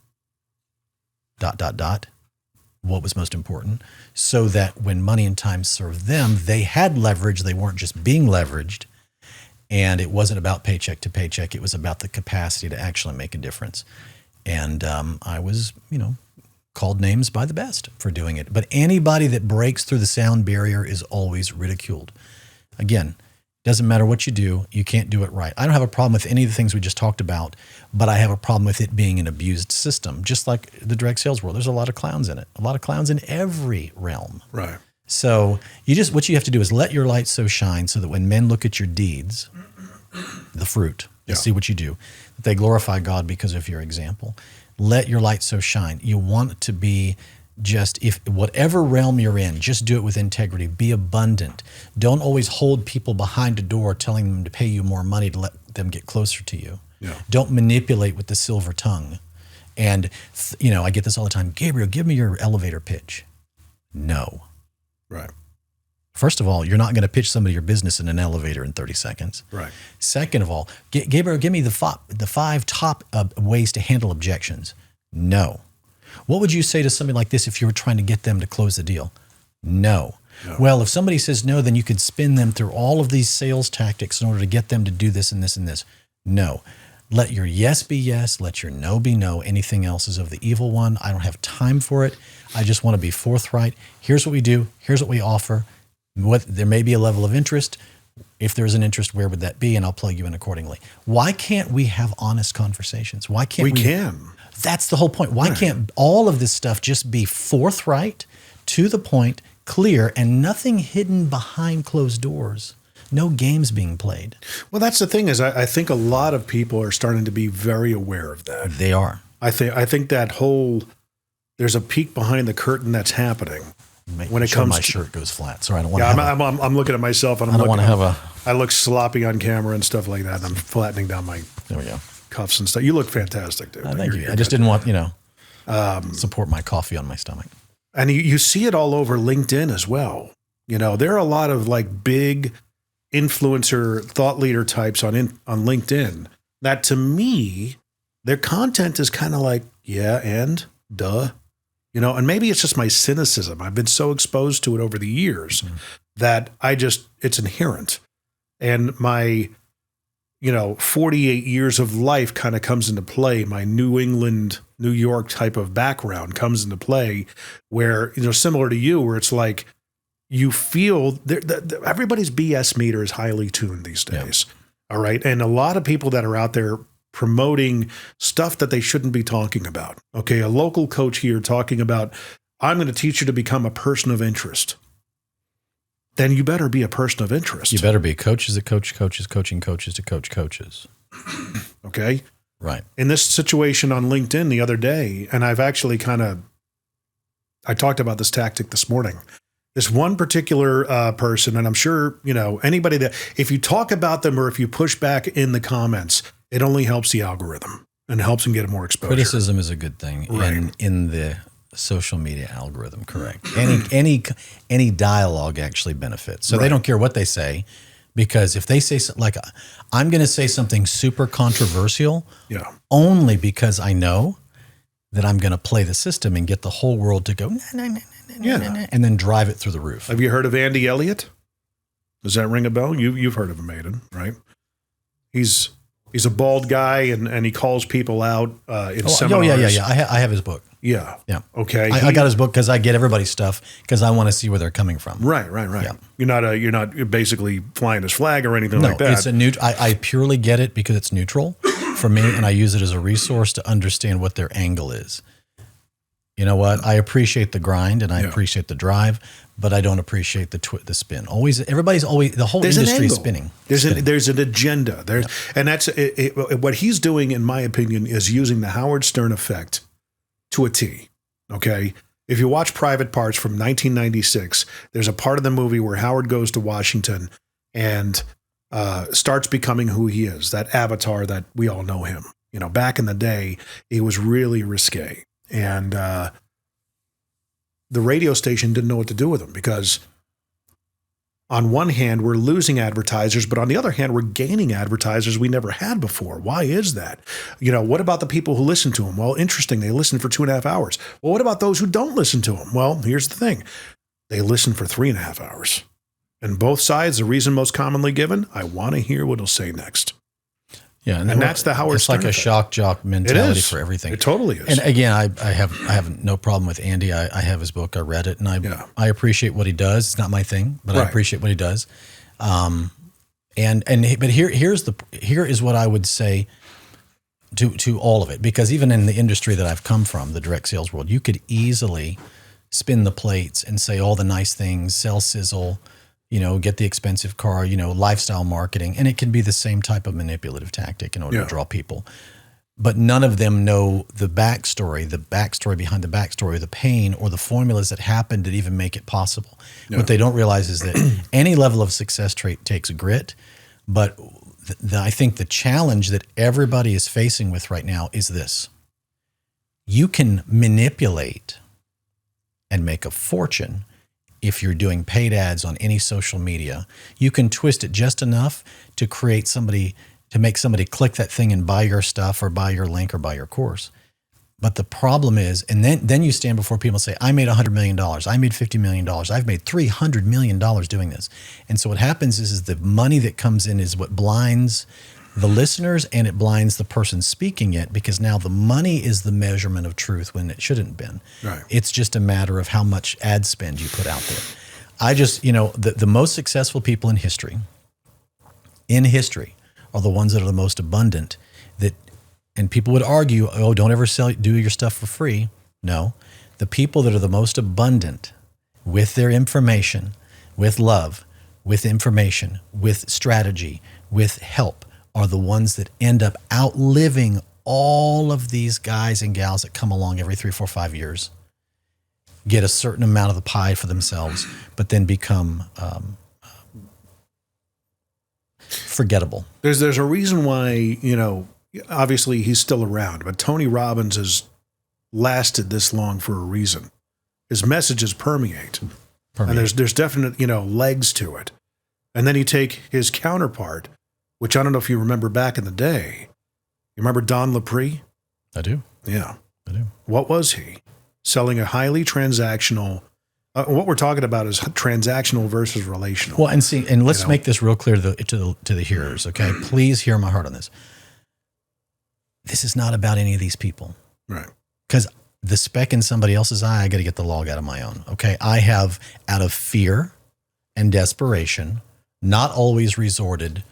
What was most important, so that when money and time served them, they had leverage. They weren't just being leveraged. And it wasn't about paycheck to paycheck. It was about the capacity to actually make a difference. And I was, called names by the best for doing it. But anybody that breaks through the sound barrier is always ridiculed. Again, doesn't matter what you do, you can't do it right. I don't have a problem with any of the things we just talked about, but I have a problem with it being an abused system. Just like the direct sales world, there's a lot of clowns in it, a lot of clowns in every realm. Right. So what you have to do is let your light so shine so that when men look at your deeds, the fruit, they see what you do, that they glorify God because of your example. Let your light so shine. You want it to be if whatever realm you're in, just do it with integrity. Be abundant. Don't always hold people behind a door telling them to pay you more money to let them get closer to you. Yeah. Don't manipulate with the silver tongue. And, I get this all the time. Gabriel, give me your elevator pitch. No. Right. First of all, you're not going to pitch somebody your business in an elevator in 30 seconds. Right. Second of all, Gabriel, give me the 5 top ways to handle objections. No. What would you say to somebody like this if you were trying to get them to close the deal? No. Well, if somebody says no, then you could spin them through all of these sales tactics in order to get them to do this and this and this. No. Let your yes be yes. Let your no be no. Anything else is of the evil one. I don't have time for it. I just want to be forthright. Here's what we do. Here's what we offer. There may be a level of interest. If there's an interest, where would that be? And I'll plug you in accordingly. Why can't we have honest conversations? Why can't we? We can. That's the whole point. Why can't all of this stuff just be forthright, to the point, clear, and nothing hidden behind closed doors? No games being played. Well, that's the thing is I think a lot of people are starting to be very aware of that. They are. I think that there's a peek behind the curtain that's happening when it comes my to shirt goes flat. Sorry, I don't want yeah, to. I'm looking at myself, and I don't want to have a. I look sloppy on camera and stuff like that. And I'm flattening down my There we go. cuffs and stuff. You look fantastic, dude. Thank you. I just didn't want support my coffee on my stomach. And you see it all over LinkedIn as well. There are a lot of like big influencer thought leader types on LinkedIn that to me, their content is kind of like, yeah, and duh, and maybe it's just my cynicism. I've been so exposed to it over the years that it's inherent. And my, 48 years of life kind of comes into play. My New England, New York type of background comes into play where, similar to you, where it's like, you feel everybody's BS meter is highly tuned these days. Yeah. All right. And a lot of people that are out there promoting stuff that they shouldn't be talking about. Okay. A local coach here talking about, I'm going to teach you to become a person of interest. Then you better be a person of interest. You better be. Coaches that coach coaches, coaching coaches to coach coaches. Okay. Right. In this situation on LinkedIn the other day, and I've actually I talked about this tactic this morning. This one particular person, and I'm sure, anybody that, if you talk about them or if you push back in the comments, it only helps the algorithm and helps them get more exposure. Criticism is a good thing in the social media algorithm, correct. Any dialogue actually benefits. So they don't care what they say, because if they say, like, I'm going to say something super controversial only because I know that I'm going to play the system and get the whole world to go, and then drive it through the roof. Have you heard of Andy Elliott? Does that ring a bell? You've heard of him, Aiden, right? He's a bald guy, and he calls people out in seminars. Yeah. I have his book. Yeah. Okay. I got his book because I get everybody's stuff because I want to see where they're coming from. Right. Yeah. You're not basically flying his flag or anything like that. No, it's I purely get it because it's neutral for me, and I use it as a resource to understand what their angle is. You know what? I appreciate the grind and I appreciate the drive, but I don't appreciate the spin. Everybody's always, the whole industry is spinning. There's an agenda. And that's what he's doing, in my opinion, is using the Howard Stern effect to a T. Okay. If you watch Private Parts from 1996, there's a part of the movie where Howard goes to Washington and starts becoming who he is, that avatar that we all know him. Back in the day, he was really risque. And the radio station didn't know what to do with him, because on one hand, we're losing advertisers, but on the other hand, we're gaining advertisers we never had before. Why is that? What about the people who listen to him? Well, interesting. They listen for 2.5 hours. Well, what about those who don't listen to him? Well, here's the thing. They listen for 3.5 hours. And both sides, the reason most commonly given, I want to hear what he'll say next. Yeah, and that's the Howard Stern effect. It's like a shock jock mentality for everything. It totally is. And again, I have no problem with Andy. I have his book. I read it, and I appreciate what he does. It's not my thing, but I appreciate what he does. But here is what I would say to all of it, because even in the industry that I've come from, the direct sales world, you could easily spin the plates and say all the nice things, sell sizzle, get the expensive car, lifestyle marketing. And it can be the same type of manipulative tactic in order to draw people. But none of them know the backstory behind the backstory, the pain, or the formulas that happened to even make it possible. Yeah. What they don't realize is that any level of success takes grit. But I think the challenge that everybody is facing with right now is this. You can manipulate and make a fortune. If you're doing paid ads on any social media, you can twist it just enough to make somebody click that thing and buy your stuff or buy your link or buy your course. But the problem is, and then you stand before people and say, I made $100 million. I made $50 million. I've made $300 million doing this. And so what happens is the money that comes in is what blinds the listeners, and it blinds the person speaking it, because now the money is the measurement of truth when it shouldn't have been. Right. It's just a matter of how much ad spend you put out there. The most successful people in history are the ones that are the most abundant. And people would argue, oh, don't ever do your stuff for free. No, the people that are the most abundant with their information, with love, with information, with strategy, with help, are the ones that end up outliving all of these guys and gals that come along every 3, 4, 5 years. get a certain amount of the pie for themselves, but then become forgettable. There's a reason why, obviously he's still around, but Tony Robbins has lasted this long for a reason. His messages permeate. And there's definite, legs to it. And then you take his counterpart, which I don't know if you remember back in the day. You remember Don Lapre? I do. Yeah. I do. What was he? Selling a highly transactional. What we're talking about is transactional versus relational. Well, and let's make this real clear to the hearers, okay? Please hear my heart on this. This is not about any of these people. Right. Because the speck in somebody else's eye, I got to get the log out of my own, okay? I have, out of fear and desperation, not always resorted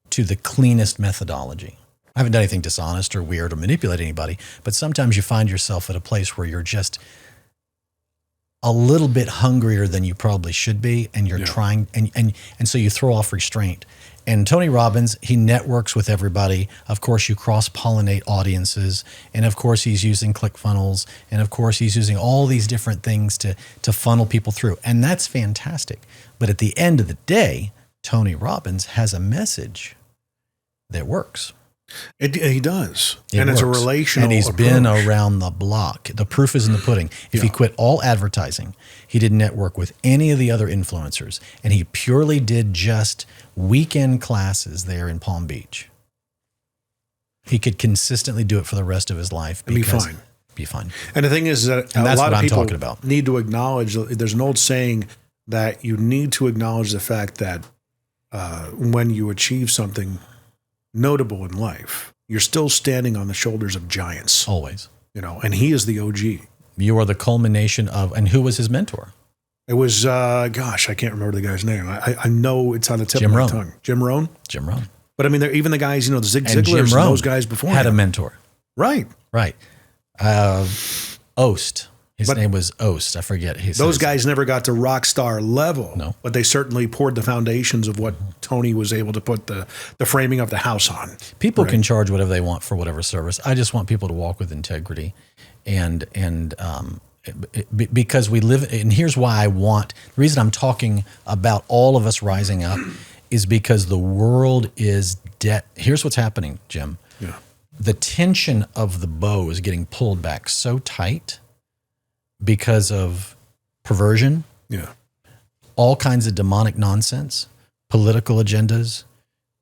to the cleanest methodology. I haven't done anything dishonest or weird or manipulate anybody, but sometimes you find yourself at a place where you're just a little bit hungrier than you probably should be, and you're trying, and so you throw off restraint. And Tony Robbins, he networks with everybody. Of course, you cross-pollinate audiences, and of course, he's using ClickFunnels, and of course, he's using all these different things to funnel people through, and that's fantastic. But at the end of the day, Tony Robbins has a message that works. He does. And it's a relational And he's approach. been around the block. The proof is in the pudding. If he quit all advertising, he didn't network with any of the other influencers, and he purely did just weekend classes there in Palm Beach, he could consistently do it for the rest of his life. And be fine. And the thing is that a lot of people need to acknowledge, there's an old saying that you need to acknowledge the fact that when you achieve something notable in life, you're still standing on the shoulders of giants. Always. And he is the OG. You are the culmination of, and who was his mentor? It was, I can't remember the guy's name. I know it's on the tip of my tongue. Jim Rohn? Jim Rohn. But I mean, even the guys, the Zig Ziglars and those guys before had a mentor. Right. Oast. His name was Oast. I forget. Those guys never got to rock star level. No. But they certainly poured the foundations of what Tony was able to put the framing of the house on. People can charge whatever they want for whatever service. I just want people to walk with integrity, and because we live. And here's why the reason I'm talking about all of us rising up is because the world is dead. Here's what's happening, Jim. Yeah. The tension of the bow is getting pulled back so tight because of perversion, all kinds of demonic nonsense, political agendas.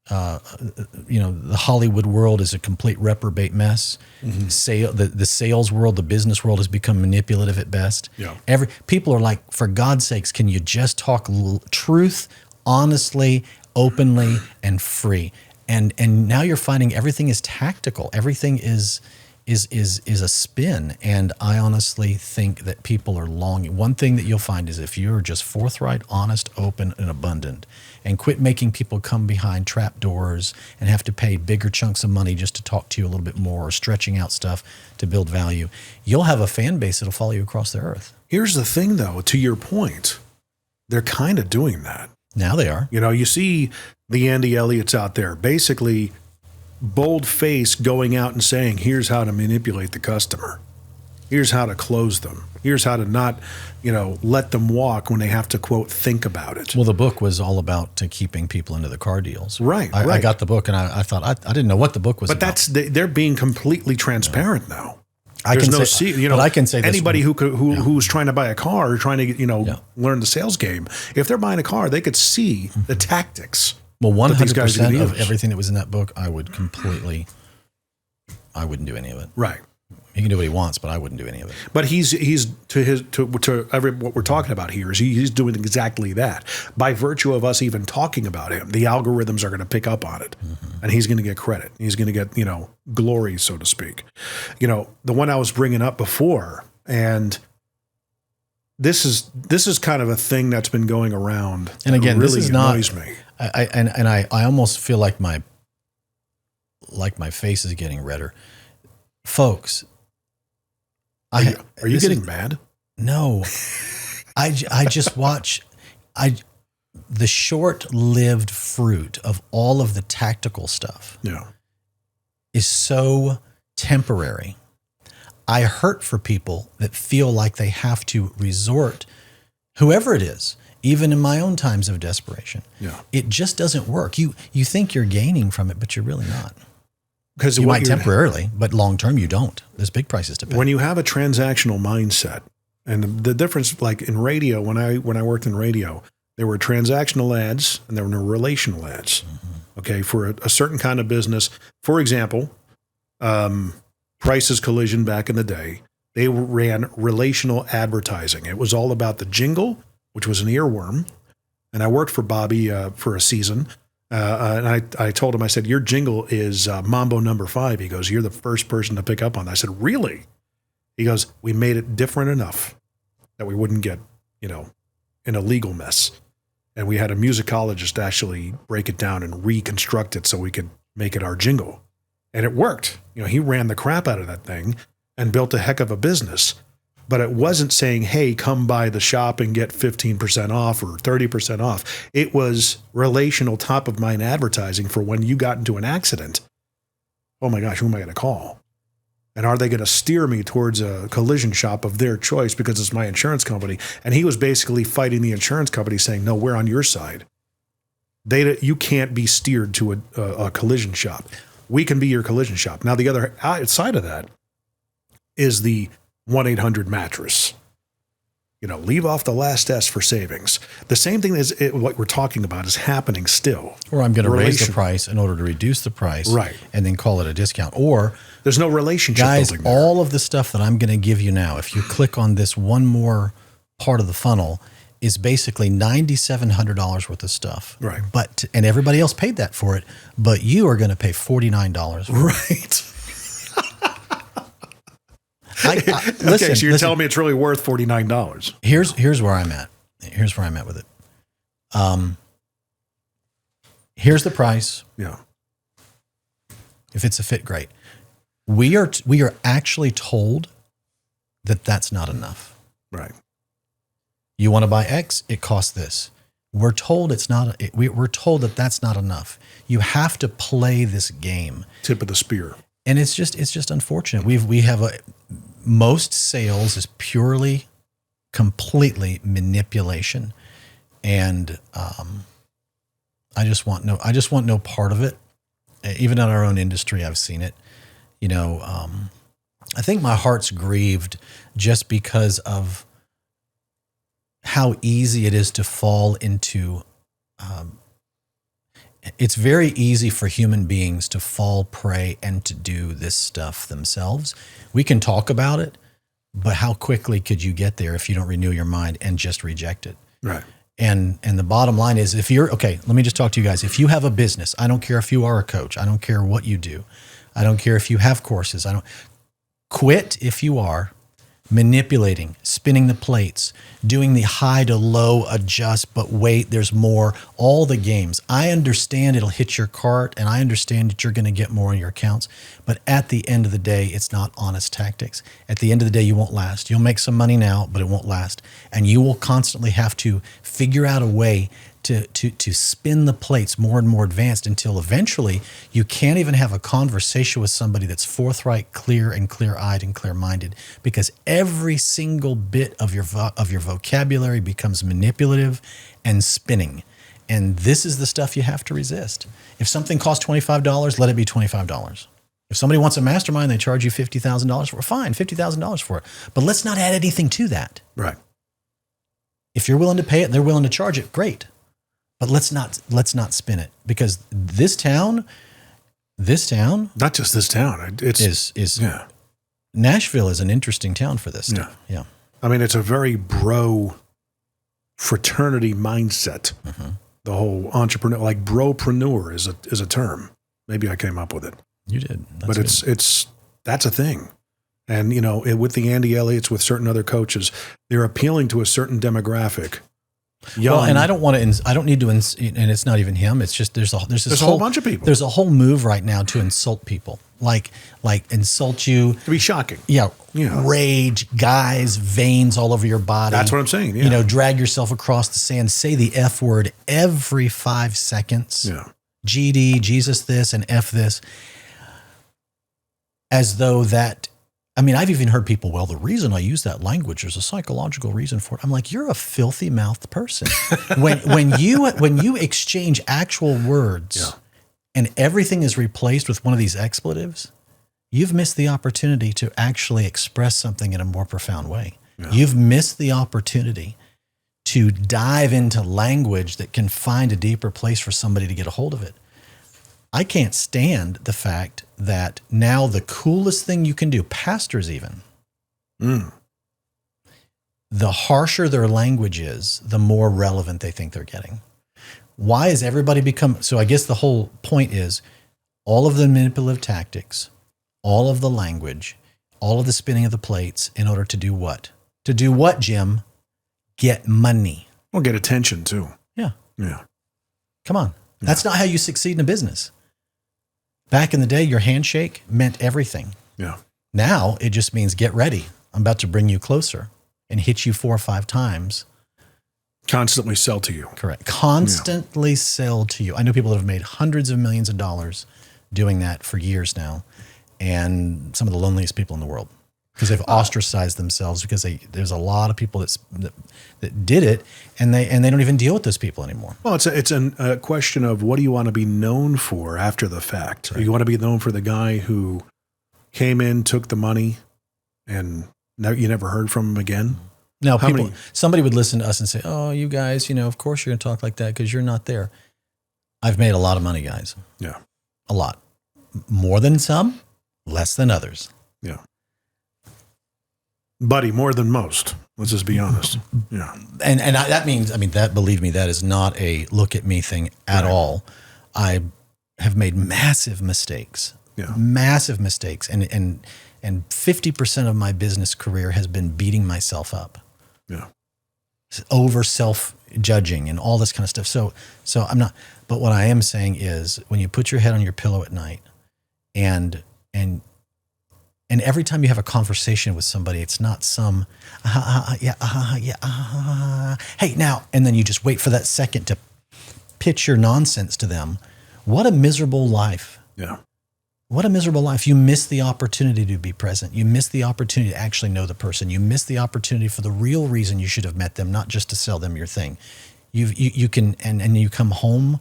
The Hollywood world is a complete reprobate mess. The sales world, the business world has become manipulative at best. People are like, for God's sakes, can you just talk truth, honestly, openly, and free? And now you're finding everything is tactical. Everything is a spin. And I honestly think that people are longing. One thing that you'll find is if you're just forthright, honest, open, and abundant, and quit making people come behind trap doors and have to pay bigger chunks of money just to talk to you a little bit more, or stretching out stuff to build value, you'll have a fan base that'll follow you across the earth. Here's the thing, though, to your point, they're kind of doing that. Now they are. You see the Andy Elliott's out there, basically bold face going out and saying, here's how to manipulate the customer. Here's how to close them. Here's how to not, let them walk when they have to, quote, think about it. Well, the book was all about keeping people into the car deals. Right. I got the book and I thought, I didn't know what the book was about. But they're being completely transparent now. I can say anybody who's trying to buy a car or trying to, learn the sales game, if they're buying a car, they could see the tactics. Well, 100% of everything that was in that book, I wouldn't do any of it. Right. He can do what he wants, but I wouldn't do any of it. But he's what we're talking about here is he's doing exactly that. By virtue of us even talking about him, the algorithms are going to pick up on it, and he's going to get credit. He's going to get glory, so to speak. The one I was bringing up before, and this is kind of a thing that's been going around. And again, really this is annoys me. I almost feel like my face is getting redder, folks. Are you getting mad? No, I just watch the short-lived fruit of all of the tactical stuff. Yeah, is so temporary. I hurt for people that feel like they have to resort, whoever it is, even in my own times of desperation. Yeah. It just doesn't work. You think you're gaining from it, but you're really not. Because you might temporarily, but long term you don't. There's big prices to pay. When you have a transactional mindset, and the difference, like in radio, when I worked in radio, there were transactional ads and there were relational ads. Mm-hmm. Okay, for a certain kind of business. For example, Price's Collision back in the day, they ran relational advertising. It was all about the jingle, which was an earworm. And I worked for Bobby for a season. And I told him, I said, your jingle is Mambo number 5. He goes, you're the first person to pick up on that. I said, really? He goes, we made it different enough that we wouldn't get, in a legal mess. And we had a musicologist actually break it down and reconstruct it so we could make it our jingle. And it worked. He ran the crap out of that thing and built a heck of a business. But it wasn't saying, hey, come by the shop and get 15% off or 30% off. It was relational top of mind advertising for when you got into an accident. Oh my gosh, who am I going to call? And are they going to steer me towards a collision shop of their choice because it's my insurance company? And he was basically fighting the insurance company saying, no, we're on your side. You can't be steered to a collision shop. We can be your collision shop. Now, the other side of that is the 1-800-mattress. Leave off the last S for savings. The same thing as what we're talking about is happening still. Or I'm going to raise the price in order to reduce the price, right, and then call it a discount. Or there's no relationship guys, building there. All of the stuff that I'm going to give you now, if you click on this one more part of the funnel, is basically $9,700 worth of stuff. Right. And everybody else paid that for it, but you are going to pay $49. Right. Listen, okay, so you're telling me it's really worth $49. Here's where I'm at. Here's where I'm at with it. Here's the price. Yeah. If it's a fit, great. We are actually told that that's not enough. Right. You want to buy X, it costs this. We're told it's not. We're told that that's not enough. You have to play this game. Tip of the spear. And it's just unfortunate. We have most sales is purely, completely manipulation, and I just want no part of it. Even in our own industry, I've seen it. I think my heart's grieved just because of how easy it is to fall into. It's very easy for human beings to fall prey and to do this stuff themselves. We can talk about it, but how quickly could you get there if you don't renew your mind and just reject it? Right. And the bottom line is, let me just talk to you guys. If you have a business, I don't care if you are a coach. I don't care what you do. I don't care if you have courses. Quit if you are manipulating, spinning the plates, doing the high to low adjust, but wait, there's more, all the games. I understand it'll hit your cart, and I understand that you're going to get more in your accounts, but at the end of the day, it's not honest tactics. At the end of the day, you won't last. You'll make some money now, but it won't last. And you will constantly have to figure out a way to spin the plates more and more advanced until eventually you can't even have a conversation with somebody that's forthright, clear, and clear-eyed and clear-minded, because every single bit of your vocabulary becomes manipulative and spinning. And this is the stuff you have to resist. If something costs $25, let it be $25. If somebody wants a mastermind, they charge you $50,000 for it. Fine, $50,000 for it. But let's not add anything to that. Right. If you're willing to pay it, they're willing to charge it. Great. But let's not spin it, because this town, not just this town, is Nashville is an interesting town for this stuff. Yeah. I mean, it's a very bro fraternity mindset. Mm-hmm. The whole entrepreneur, like bropreneur is a term. Maybe I came up with it. You did. But that's a thing. And with the Andy Elliott's, with certain other coaches, they're appealing to a certain demographic. Well, and I don't need to, and it's not even him. It's just there's a whole bunch of people. There's a whole move right now to insult people, like insult you. To be shocking. Yeah. Rage, guys, veins all over your body. That's what I'm saying. Yeah. Drag yourself across the sand, say the F word every 5 seconds. Yeah. GD, Jesus this, and F this. As though that I mean, I've even heard people, well, the reason I use that language, there's a psychological reason for it. I'm like, you're a filthy mouthed person. when you exchange actual words and everything is replaced with one of these expletives, you've missed the opportunity to actually express something in a more profound way. Yeah. You've missed the opportunity to dive into language that can find a deeper place for somebody to get a hold of it. I can't stand the fact that now the coolest thing you can do, pastors even, the harsher their language is, the more relevant they think they're getting. Why has everybody become, so I guess the whole point is all of the manipulative tactics, all of the language, all of the spinning of the plates in order to do what? To do what, Jim? Get money. Well, get attention too. Yeah. Yeah. Come on. Yeah. That's not how you succeed in a business. Back in the day, your handshake meant everything. Yeah. Now it just means get ready. I'm about to bring you closer and hit you 4 or 5 times. Constantly sell to you. Correct. Constantly sell to you. I know people that have made hundreds of millions of dollars doing that for years now, and some of the loneliest people in the world because they've ostracized themselves because there's a lot of people that did it and they don't even deal with those people anymore. Well, it's a question of what do you want to be known for after the fact? Right. You want to be known for the guy who came in, took the money, and you never heard from him again? No, somebody would listen to us and say, oh, you guys, of course you're going to talk like that because you're not there. I've made a lot of money, guys. Yeah. A lot. More than some, less than others. Yeah. Buddy, more than most. Let's just be honest. Yeah. And that means, believe me, that is not a look at me thing at all. I have made massive mistakes. Yeah. Massive mistakes. And 50% of my business career has been beating myself up. Yeah. Over self-judging and all this kind of stuff. So I'm not, but what I am saying is when you put your head on your pillow at night and every time you have a conversation with somebody, it's not some, hey, now, and then you just wait for that second to pitch your nonsense to them. What a miserable life. Yeah. What a miserable life. You miss the opportunity to be present. You miss the opportunity to actually know the person. You miss the opportunity for the real reason you should have met them, not just to sell them your thing. You can, and you come home.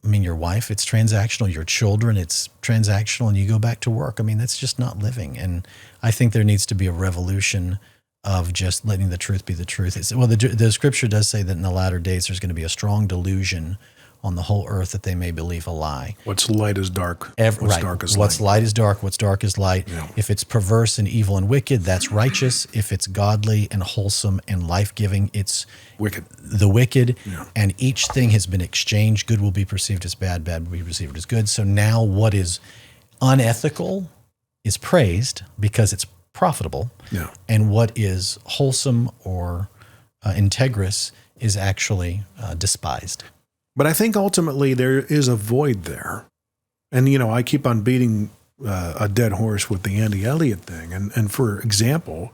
Your wife, it's transactional. Your children, it's transactional, and you go back to work. That's just not living. And I think there needs to be a revolution of just letting the truth be the truth. The scripture does say that in the latter days, there's going to be a strong delusion on the whole earth that they may believe a lie. What's light is dark. What's dark is light. What's light is dark. What's dark is light. Yeah. If it's perverse and evil and wicked, that's righteous. If it's godly and wholesome and life-giving, it's wicked. The wicked. Yeah. And each thing has been exchanged. Good will be perceived as bad. Bad will be perceived as good. So now what is unethical is praised because it's profitable. Yeah. And what is wholesome or integrous is actually despised. But I think ultimately there is a void there. And, I keep on beating a dead horse with the Andy Elliott thing. And for example,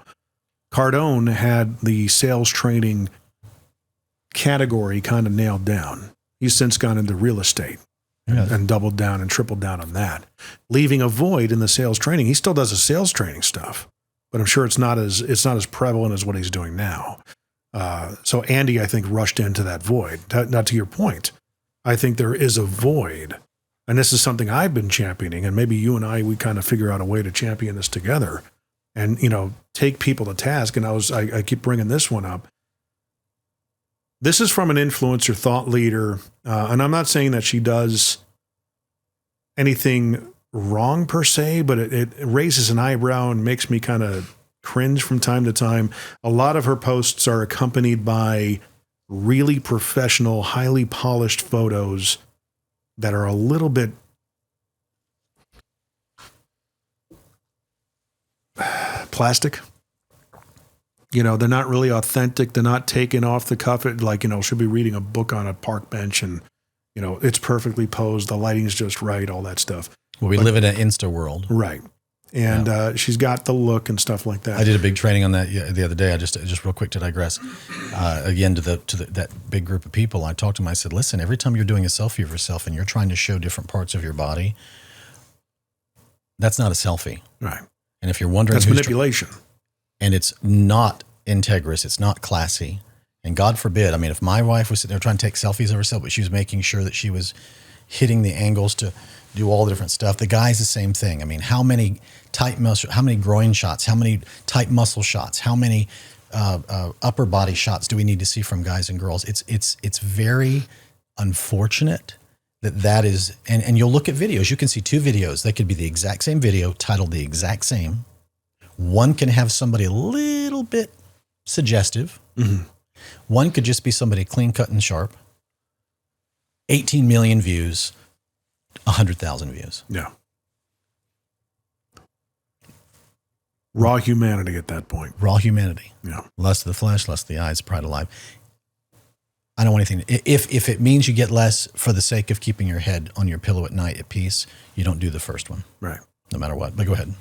Cardone had the sales training category kind of nailed down. He's since gone into real estate and doubled down and tripled down on that, leaving a void in the sales training. He still does the sales training stuff, but I'm sure it's not as prevalent as what he's doing now. So Andy, I think, rushed into that void. Now, to your point, I think there is a void, and this is something I've been championing, and maybe you and we kind of figure out a way to champion this together and, take people to task. And I keep bringing this one up. This is from an influencer thought leader, and I'm not saying that she does anything wrong per se, but it raises an eyebrow and makes me kind of cringe from time to time. A lot of her posts are accompanied by really professional, highly polished photos that are a little bit plastic. They're not really authentic. They're not taken off the cuff. She'll be reading a book on a park bench and, it's perfectly posed. The lighting's just right, all that stuff. Well, we live in an Insta world. Right. And she's got the look and stuff like that. I did a big training on that the other day. I just real quick to digress, again to that big group of people. I talked to them. I said, listen, every time you're doing a selfie of yourself and you're trying to show different parts of your body, that's not a selfie. Right. And if you're wondering, that's manipulation. And it's not integrous. It's not classy. And God forbid, I mean, if my wife was sitting there trying to take selfies of herself, but she was making sure that she was hitting the angles to do all the different stuff. The guy's the same thing. I mean, how many tight muscle, how many groin shots, how many tight muscle shots, how many upper body shots do we need to see from guys and girls? It's very unfortunate that is, and you'll look at videos. You can see two videos. They could be the exact same video, titled the exact same. One can have somebody a little bit suggestive. Mm-hmm. One could just be somebody clean cut and sharp. 18 million views, 100,000 views. Yeah. Raw humanity at that point. Raw humanity. Yeah. Lust of the flesh, lust of the eyes, pride of life. I don't want anything. If it means you get less for the sake of keeping your head on your pillow at night at peace, you don't do the first one. Right. No matter what. But go ahead.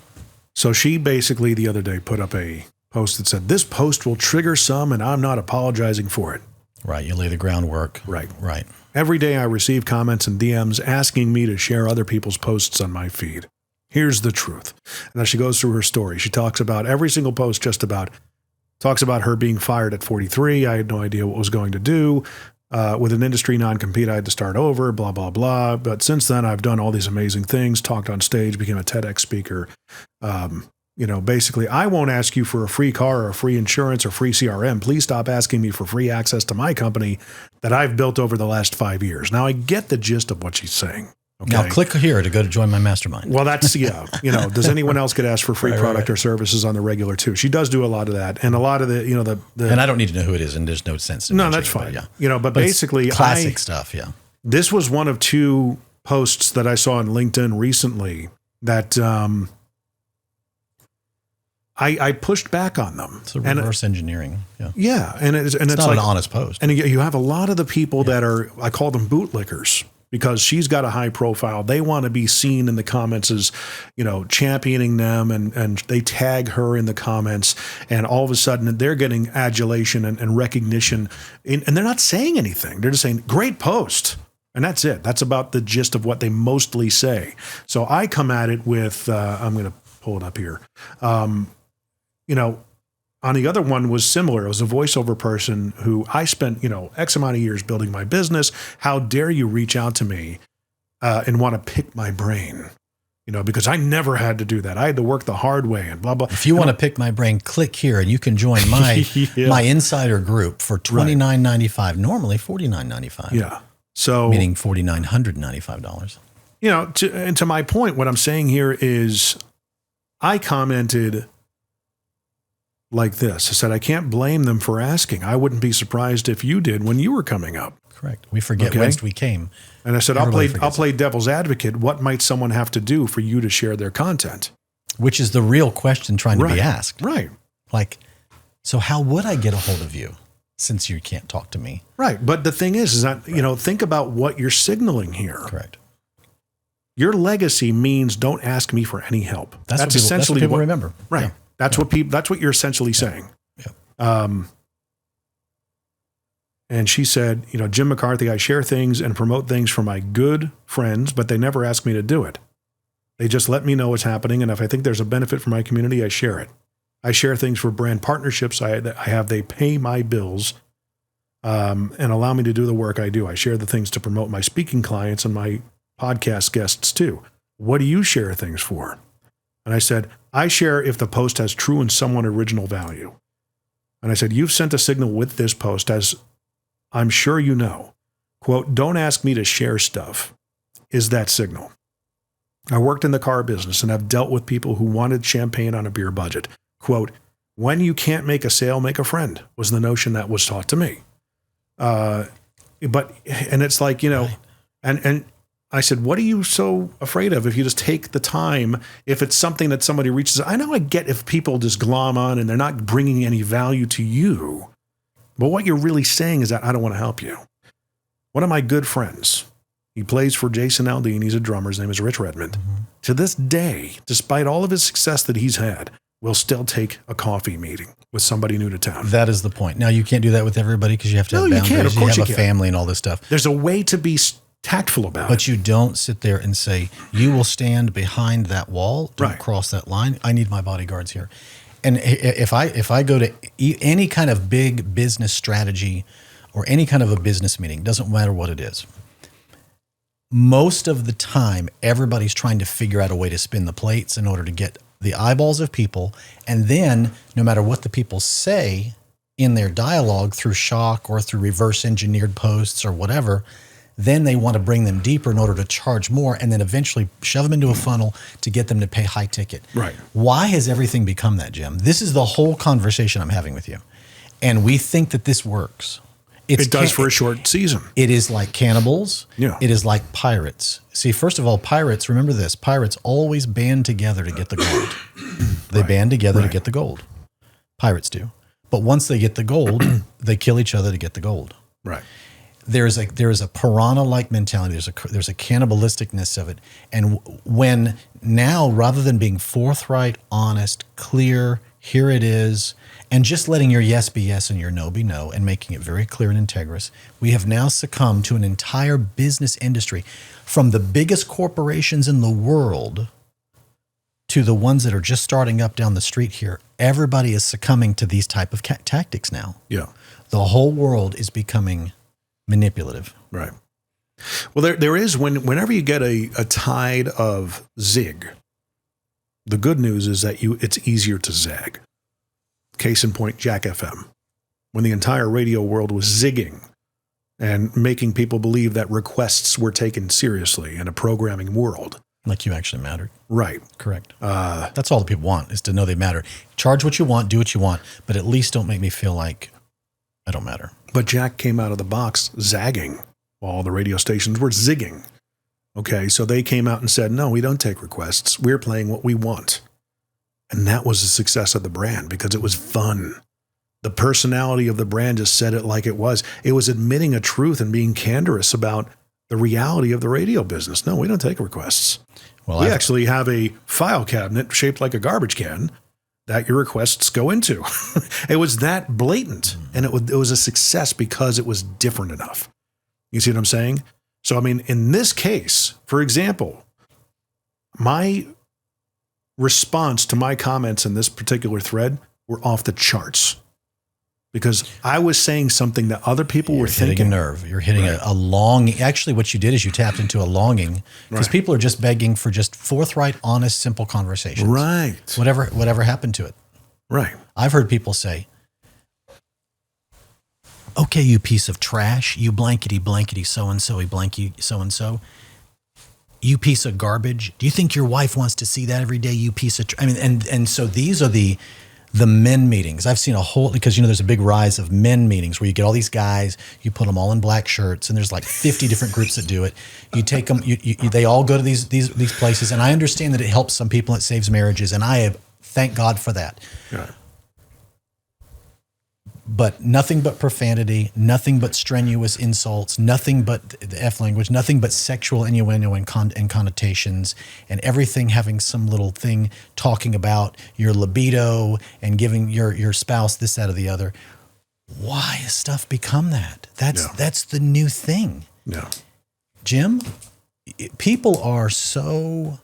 So she basically the other day put up a post that said, "This post will trigger some and I'm not apologizing for it." Right. You lay the groundwork. Right. Right. Every day I receive comments and DMs asking me to share other people's posts on my feed. Here's the truth. And as she goes through her story, she talks about every single post talks about her being fired at 43. I had no idea what was going to do. With an industry non-compete, I had to start over, blah, blah, blah. But since then, I've done all these amazing things, talked on stage, became a TEDx speaker. Basically, I won't ask you for a free car or a free insurance or free CRM. Please stop asking me for free access to my company that I've built over the last 5 years. Now, I get the gist of what she's saying. Okay. Now click here to go to join my mastermind. Well, that's, does anyone else get asked for free product or services on the regular too? She does do a lot of that. And a lot of the and I don't need to know who it is, and there's no sense. No, that's fine. But basically classic stuff. Yeah. This was one of two posts that I saw on LinkedIn recently that, I pushed back on them. It's a reverse engineering. Yeah. Yeah. And it's not like an honest post. And you have a lot of the people that are, I call them bootlickers. Because she's got a high profile. They want to be seen in the comments as, championing them and they tag her in the comments. And all of a sudden they're getting adulation and recognition. And they're not saying anything. They're just saying, great post. And that's it. That's about the gist of what they mostly say. So I come at it with, I'm going to pull it up here. On the other one was similar. It was a voiceover person who I spent, X amount of years building my business. How dare you reach out to me and want to pick my brain? Because I never had to do that. I had to work the hard way and blah, blah. If you want to pick my brain, click here and you can join my my insider group for $29.95. Normally $49.95. Yeah. So meaning $4,995. To my point, what I'm saying here is I commented like this. I said, I can't blame them for asking. I wouldn't be surprised if you did when you were coming up. Correct. We forget whence we came. And I said, I'll play devil's advocate. What might someone have to do for you to share their content? Which is the real question trying to be asked. Right. Like, so how would I get a hold of you since you can't talk to me? Right. But the thing is that, think about what you're signaling here. Correct. Your legacy means don't ask me for any help. That's essentially what people remember. Right. Yeah. That's what you're essentially saying. Yeah. And she said, Jim McCarthy, I share things and promote things for my good friends, but they never ask me to do it. They just let me know what's happening. And if I think there's a benefit for my community, I share it. I share things for brand partnerships they pay my bills and allow me to do the work I do. I share the things to promote my speaking clients and my podcast guests too. What do you share things for? And I said, I share if the post has true and somewhat original value. And I said, you've sent a signal with this post, as I'm sure you know. Quote, don't ask me to share stuff, is that signal. I worked in the car business and I've dealt with people who wanted champagne on a beer budget. Quote, when you can't make a sale, make a friend, was the notion that was taught to me. And it's like, and I said, what are you so afraid of if you just take the time, if it's something that somebody reaches? I know I get if people just glom on and they're not bringing any value to you, but what you're really saying is that I don't want to help you. One of my good friends, he plays for Jason Aldean. He's a drummer. His name is Rich Redmond. Mm-hmm. To this day, despite all of his success that he's had, will still take a coffee meeting with somebody new to town. That is the point. Now, you can't do that with everybody because you have to have boundaries. Of course you have a family and all this stuff. There's a way to be tactful about it. But you don't sit there and say, you will stand behind that wall, don't Right. cross that line. I need my bodyguards here. And if I go to any kind of big business strategy or any kind of a business meeting, doesn't matter what it is, most of the time, everybody's trying to figure out a way to spin the plates in order to get the eyeballs of people. And then no matter what the people say in their dialogue through shock or through reverse engineered posts or whatever, then they want to bring them deeper in order to charge more and then eventually shove them into a funnel to get them to pay high ticket. Right. Why has everything become that, Jim? This is the whole conversation I'm having with you. And we think that this works. It does for a short season. It is like cannibals. Yeah. It is like pirates. See, first of all, pirates, remember this, pirates always band together to get the gold. They band together to get the gold. Pirates do. But once they get the gold, they kill each other to get the gold. Right. There is a piranha-like mentality. There's a cannibalisticness of it. And when now, rather than being forthright, honest, clear, here it is, and just letting your yes be yes and your no be no, and making it very clear and integrous, we have now succumbed to an entire business industry, from the biggest corporations in the world to the ones that are just starting up down the street here. Everybody is succumbing to these type of tactics now. Yeah. The whole world is becoming manipulative. Right. Well, there is, whenever you get a tide of zig, the good news is that it's easier to zag. Case in point, Jack FM. When the entire radio world was zigging and making people believe that requests were taken seriously in a programming world. Like you actually mattered. Right. Correct. That's all the people want, is to know they matter. Charge what you want, do what you want, but at least don't make me feel like I don't matter. But Jack came out of the box zagging while all the radio stations were zigging. Okay, so they came out and said, no, we don't take requests. We're playing what we want. And that was the success of the brand because it was fun. The personality of the brand just said it like it was. It was admitting a truth and being candorous about the reality of the radio business. No, we don't take requests. Well, we actually have a file cabinet shaped like a garbage can that your requests go into. It was that blatant, and it was a success because it was different enough. You see what I'm saying? So, I mean, in this case, for example, my response to my comments in this particular thread were off the charts because I was saying something that other people were thinking. Hitting a nerve. You're hitting a longing. Actually, what you did is you tapped into a longing because people are just begging for just forthright, honest, simple conversations. Right. Whatever happened to it. Right. I've heard people say, okay, you piece of trash, you blankety so-and-so, blanky so-and-so, you piece of garbage. Do you think your wife wants to see that every day, you piece of and so these are the men meetings. I've seen a whole, because there's a big rise of men meetings where you get all these guys, you put them all in black shirts, and there's like 50 different groups that do it. You take them, they all go to these places, and I understand that it helps some people, it saves marriages, and I have thank God for that. Right. But nothing but profanity, nothing but strenuous insults, nothing but the F language, nothing but sexual innuendo and connotations, and everything having some little thing talking about your libido and giving your spouse this, that, or the other. Why has stuff become that? That's the new thing. No. Jim, people are so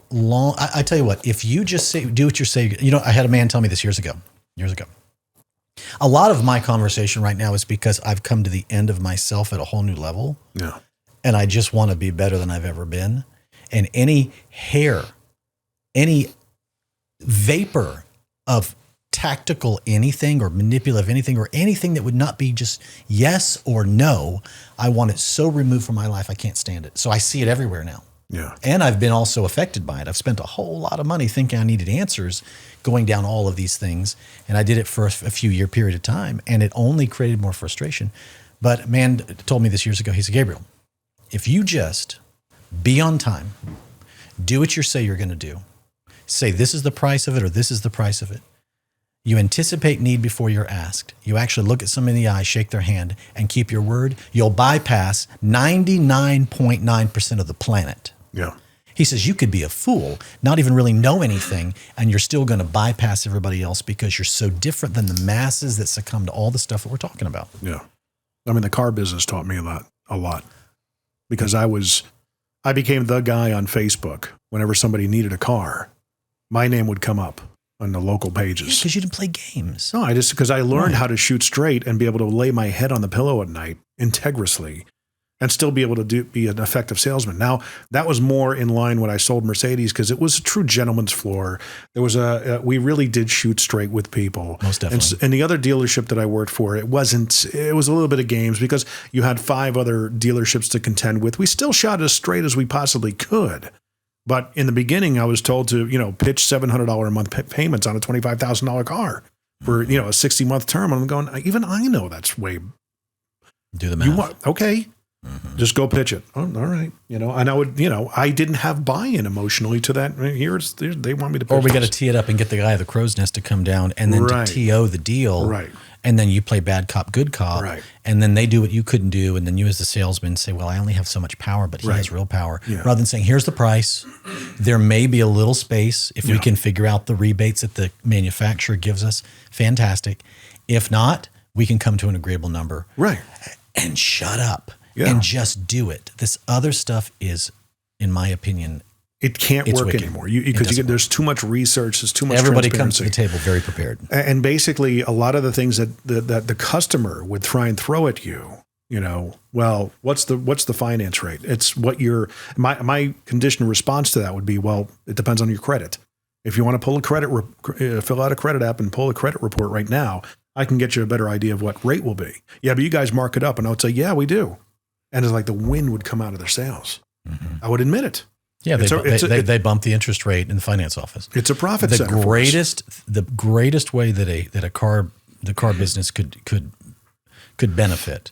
long. I tell you what, if you just do what you say, I had a man tell me this years ago. A lot of my conversation right now is because I've come to the end of myself at a whole new level. Yeah. And I just want to be better than I've ever been. And any hair, any vapor of tactical anything or manipulative anything or anything that would not be just yes or no, I want it so removed from my life I can't stand it. So I see it everywhere now. Yeah. And I've been also affected by it. I've spent a whole lot of money thinking I needed answers going down all of these things. And I did it for a few year period of time, and it only created more frustration. But a man told me this years ago, he said, Gabriel, if you just be on time, do what you say you're going to do, say this is the price of it or this is the price of it. You anticipate need before you're asked. You actually look at someone in the eye, shake their hand, and keep your word. You'll bypass 99.9% of the planet. Yeah. He says you could be a fool, not even really know anything, and you're still going to bypass everybody else because you're so different than the masses that succumb to all the stuff that we're talking about. Yeah. I mean, the car business taught me a lot. because I became the guy on Facebook. Whenever somebody needed a car, my name would come up on the local pages. Because you didn't play games. No, because I learned how to shoot straight and be able to lay my head on the pillow at night integrously and still be able to be an effective salesman. Now, that was more in line when I sold Mercedes because it was a true gentleman's floor. There was we really did shoot straight with people. Most definitely. And the other dealership that I worked for, it was a little bit of games because you had 5 other dealerships to contend with. We still shot as straight as we possibly could. But in the beginning, I was told to, pitch $700 a month payments on a $25,000 car for, a 60-month term. And I'm going, even I know that's way. Do the math. Okay. Mm-hmm. Just go pitch it. Oh, all right. And I would, I didn't have buy-in emotionally to that. They want me to pitch. Or we got to tee it up and get the guy at the crow's nest to come down and then to TO the deal. Right. And then you play bad cop, good cop. Right. And then they do what you couldn't do. And then you as the salesman say, well, I only have so much power, but he has real power. Yeah. Rather than saying, here's the price. There may be a little space. If we can figure out the rebates that the manufacturer gives us, fantastic. If not, we can come to an agreeable number. Right. And shut up. Yeah. And just do it. This other stuff is, in my opinion, it can't work wicked. Anymore because there's too much research. There's too much. Everybody comes to the table very prepared. And basically, a lot of the things that the customer would try and throw at you. Well, what's the finance rate? It's what my conditional response to that would be, well, it depends on your credit. If you want to pull a fill out a credit app and pull a credit report right now, I can get you a better idea of what rate will be. Yeah, but you guys mark it up, and I would say, yeah, we do. And it's like the wind would come out of their sails. Mm-hmm. I would admit it. Yeah, they bump the interest rate in the finance office. It's a profit center. The greatest way that the car business could benefit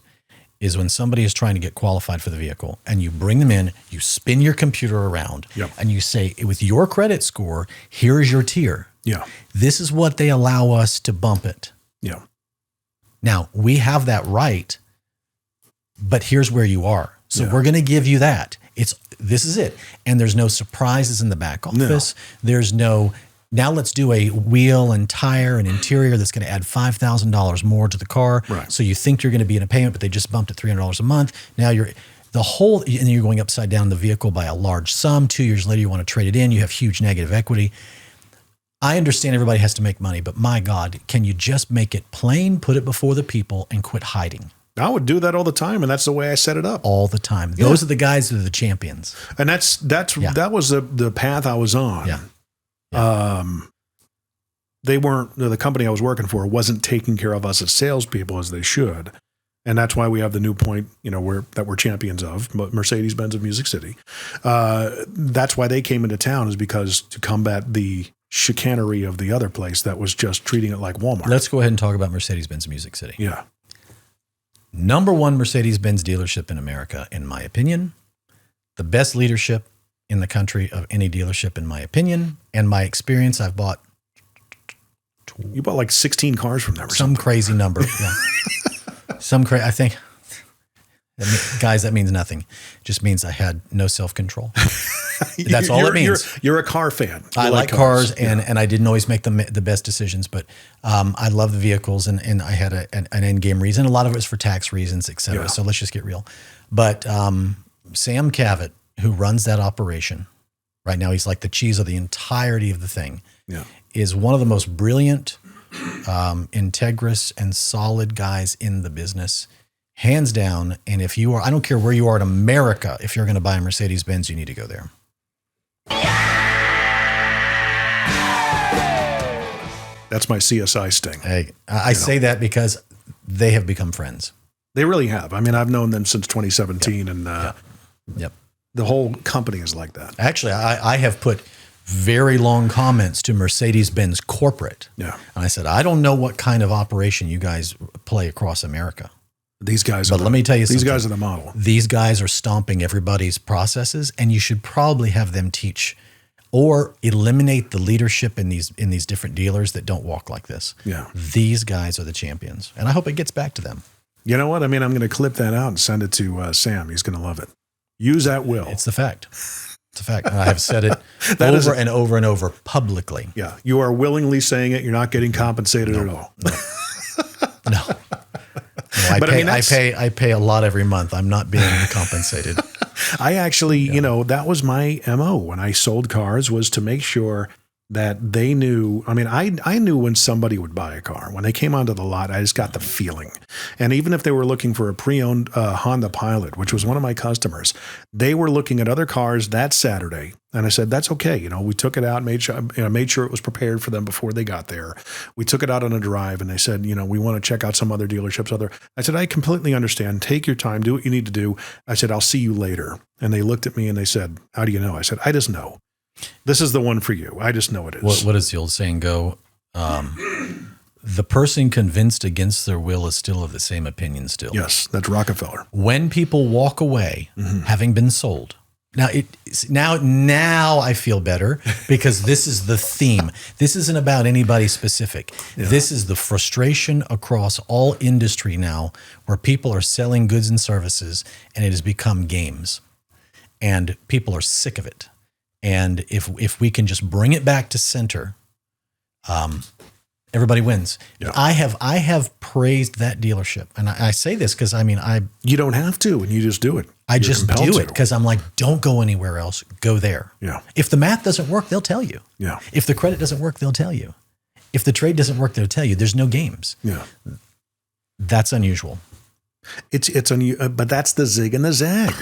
is when somebody is trying to get qualified for the vehicle, and you bring them in, you spin your computer around, and you say, with your credit score, here's your tier. Yeah, this is what they allow us to bump it. Yeah. Now we have that right. But here's where you are. So we're going to give you that. This is it. And there's no surprises in the back office. No. There's no, now let's do a wheel and tire and interior that's going to add $5,000 more to the car. Right. So you think you're going to be in a payment, but they just bumped it $300 a month. Now you're going upside down the vehicle by a large sum. 2 years later, you want to trade it in. You have huge negative equity. I understand everybody has to make money, but my God, can you just make it plain, put it before the people, and quit hiding? I would do that all the time, and that's the way I set it up. All the time. Those are the guys that are the champions. And that was the path I was on. Yeah. They weren't, the company I was working for wasn't taking care of us as salespeople as they should. And that's why we have the new point, that we're champions of, Mercedes-Benz of Music City. That's why they came into town, is because to combat the chicanery of the other place that was just treating it like Walmart. Let's go ahead and talk about Mercedes-Benz of Music City. Yeah. Number one Mercedes-Benz dealership in America, in my opinion. The best leadership in the country of any dealership, in my opinion. And my experience, I've bought. You bought like 16 cars from them or some crazy number. Yeah. I think. Guys, that means nothing. It just means I had no self-control. That's all it means. You're a car fan. I like cars, and I didn't always make the best decisions, but I love the vehicles, and I had an end game reason. A lot of it was for tax reasons, et cetera. Yeah. So let's just get real. But Sam Cavett, who runs that operation right now, he's like the cheese of the entirety of the thing, is one of the most brilliant, integrous, and solid guys in the business. Hands down. And if you are, I don't care where you are in America, if you're going to buy a Mercedes-Benz, you need to go there. That's my CSI sting. Hey, I say that because they have become friends. They really have. I mean, I've known them since 2017, and the whole company is like that. Actually, I have put very long comments to Mercedes-Benz corporate. Yeah. And I said, I don't know what kind of operation you guys play across America. These guys, but let me tell you something. These guys are the model. These guys are stomping everybody's processes, and you should probably have them teach or eliminate the leadership in these different dealers that don't walk like this. Yeah. These guys are the champions, and I hope it gets back to them. You know what? I mean, I'm going to clip that out and send it to Sam. He's going to love it. Use at will. It's the fact. It's a fact. And I have said it over and over and over publicly. Yeah. You are willingly saying it. You're not getting compensated at all. No. I pay a lot every month. I'm not being compensated. I actually, that was my MO when I sold cars, was to make sure that they knew. I mean, I knew when somebody would buy a car. When they came onto the lot, I just got the feeling. And even if they were looking for a pre-owned Honda Pilot, which was one of my customers, they were looking at other cars that Saturday. And I said, that's okay. We took it out, made sure it was prepared for them before they got there. We took it out on a drive, and they said, we want to check out some other dealerships. I said, I completely understand. Take your time. Do what you need to do. I said, I'll see you later. And they looked at me and they said, how do you know? I said, I just know. This is the one for you. I just know it is. What does the old saying go? The person convinced against their will is still of the same opinion still. Yes, that's Rockefeller. When people walk away, having been sold, now I feel better, because this is the theme. This isn't about anybody specific. Yeah. This is the frustration across all industry now, where people are selling goods and services, and it has become games, and people are sick of it. And if we can just bring it back to center, everybody wins. Yeah. I have praised that dealership, and I say this because you don't have to, and you just do it. I just do it because I'm like, don't go anywhere else. Go there. Yeah. If the math doesn't work, they'll tell you. Yeah. If the credit doesn't work, they'll tell you. If the trade doesn't work, they'll tell you. There's no games. Yeah. That's unusual. It's unusual, but that's the zig and the zag.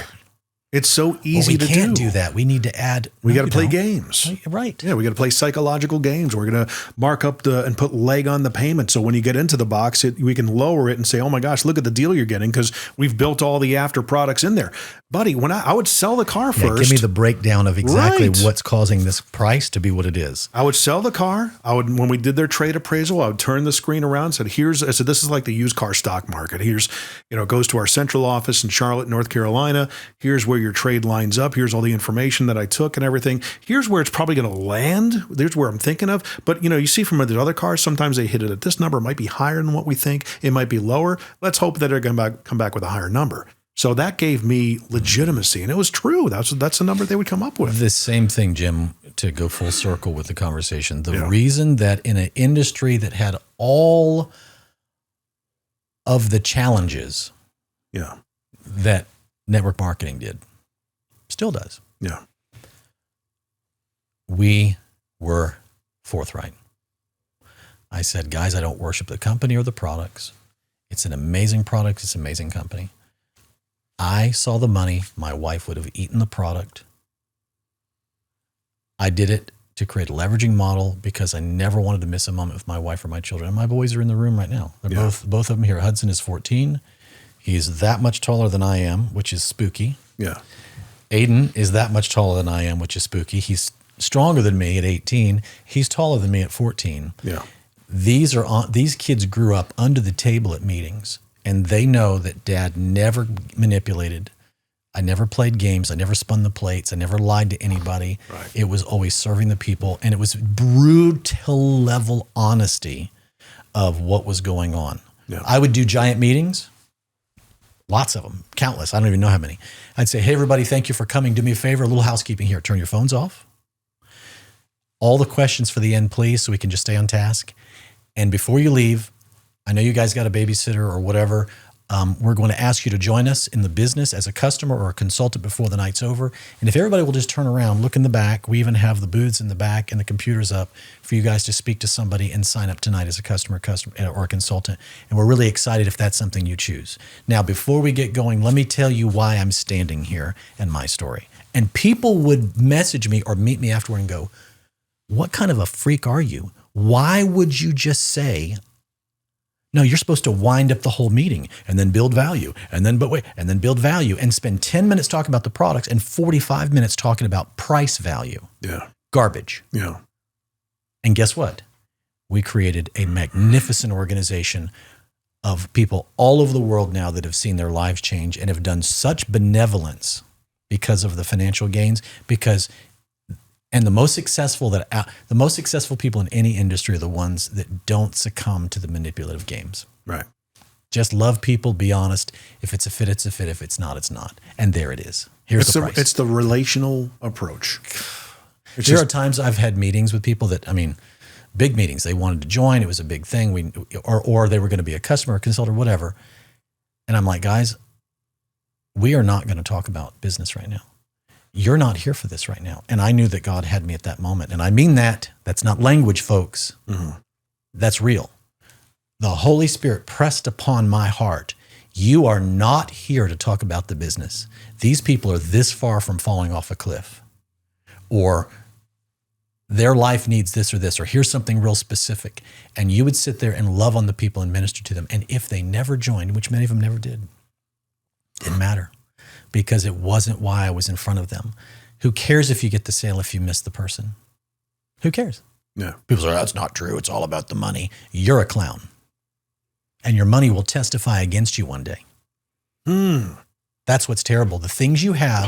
It's so easy to do. We can't do that. We need to add. We got to play games. Right. Yeah, we got to play psychological games. We're going to mark up and put leg on the payment. So when you get into the box, we can lower it and say, oh my gosh, look at the deal you're getting, because we've built all the after products in there. Buddy, when I would sell the car first. Give me the breakdown of exactly what's causing this price to be what it is. I would sell the car. When we did their trade appraisal, I would turn the screen around and said, I said, this is like the used car stock market. Here's, it goes to our central office in Charlotte, North Carolina. Here's where your trade lines up. Here's all the information that I took and everything. Here's where it's probably going to land. There's where I'm thinking of. But, you see from the other cars, sometimes they hit it at this number. It might be higher than what we think. It might be lower. Let's hope that they're going to come back with a higher number. So that gave me legitimacy, and it was true. That's the number they would come up with. The same thing, Jim, to go full circle with the conversation. The reason that in an industry that had all of the challenges that network marketing did, still does. Yeah. We were forthright. I said, guys, I don't worship the company or the products. It's an amazing product. It's an amazing company. I saw the money. My wife would have eaten the product. I did it to create a leveraging model because I never wanted to miss a moment with my wife or my children. And my boys are in the room right now. They're both of them here. Hudson is 14. He's that much taller than I am, which is spooky. Yeah. Aiden is that much taller than I am, which is spooky. He's stronger than me at 18. He's taller than me at 14. Yeah. These kids grew up under the table at meetings, and they know that Dad never manipulated. I never played games. I never spun the plates. I never lied to anybody. Right. It was always serving the people, and it was brutal level honesty of what was going on. Yeah. I would do giant meetings. Lots of them, countless. I don't even know how many. I'd say, hey, everybody, thank you for coming. Do me a favor, a little housekeeping here. Turn your phones off. All the questions for the end, please, so we can just stay on task. And before you leave, I know you guys got a babysitter or whatever. We're going to ask you to join us in the business as a customer or a consultant before the night's over. And if everybody will just turn around, look in the back, we even have the booths in the back and the computers up for you guys to speak to somebody and sign up tonight as a customer or a consultant. And we're really excited if that's something you choose. Now, before we get going, let me tell you why I'm standing here and my story. And people would message me or meet me afterward and go, what kind of a freak are you? Why would you just say, no, you're supposed to wind up the whole meeting and then build value and then build value and spend 10 minutes talking about the products and 45 minutes talking about price value. Yeah. Garbage. Yeah. And guess what? We created a magnificent organization of people all over the world now that have seen their lives change and have done such benevolence because of the financial gains, and the most successful people in any industry are the ones that don't succumb to the manipulative games. Right. Just love people, be honest. If it's a fit, it's a fit. If it's not, it's not. And there it is. Here's the price. It's the relational approach. There are times I've had meetings with people that, big meetings. They wanted to join. It was a big thing. Or they were going to be a customer, consultant, whatever. And I'm like, guys, we are not going to talk about business right now. You're not here for this right now. And I knew that God had me at that moment. And I mean that. That's not language, folks. Mm-hmm. That's real. The Holy Spirit pressed upon my heart. You are not here to talk about the business. These people are this far from falling off a cliff. Or their life needs this or this, or here's something real specific. And you would sit there and love on the people and minister to them. And if they never joined, which many of them never did, didn't matter. Because it wasn't why I was in front of them. Who cares if you get the sale if you miss the person? Who cares? Yeah. People say, that's not true. It's all about the money. You're a clown. And your money will testify against you one day. That's what's terrible. The things you have.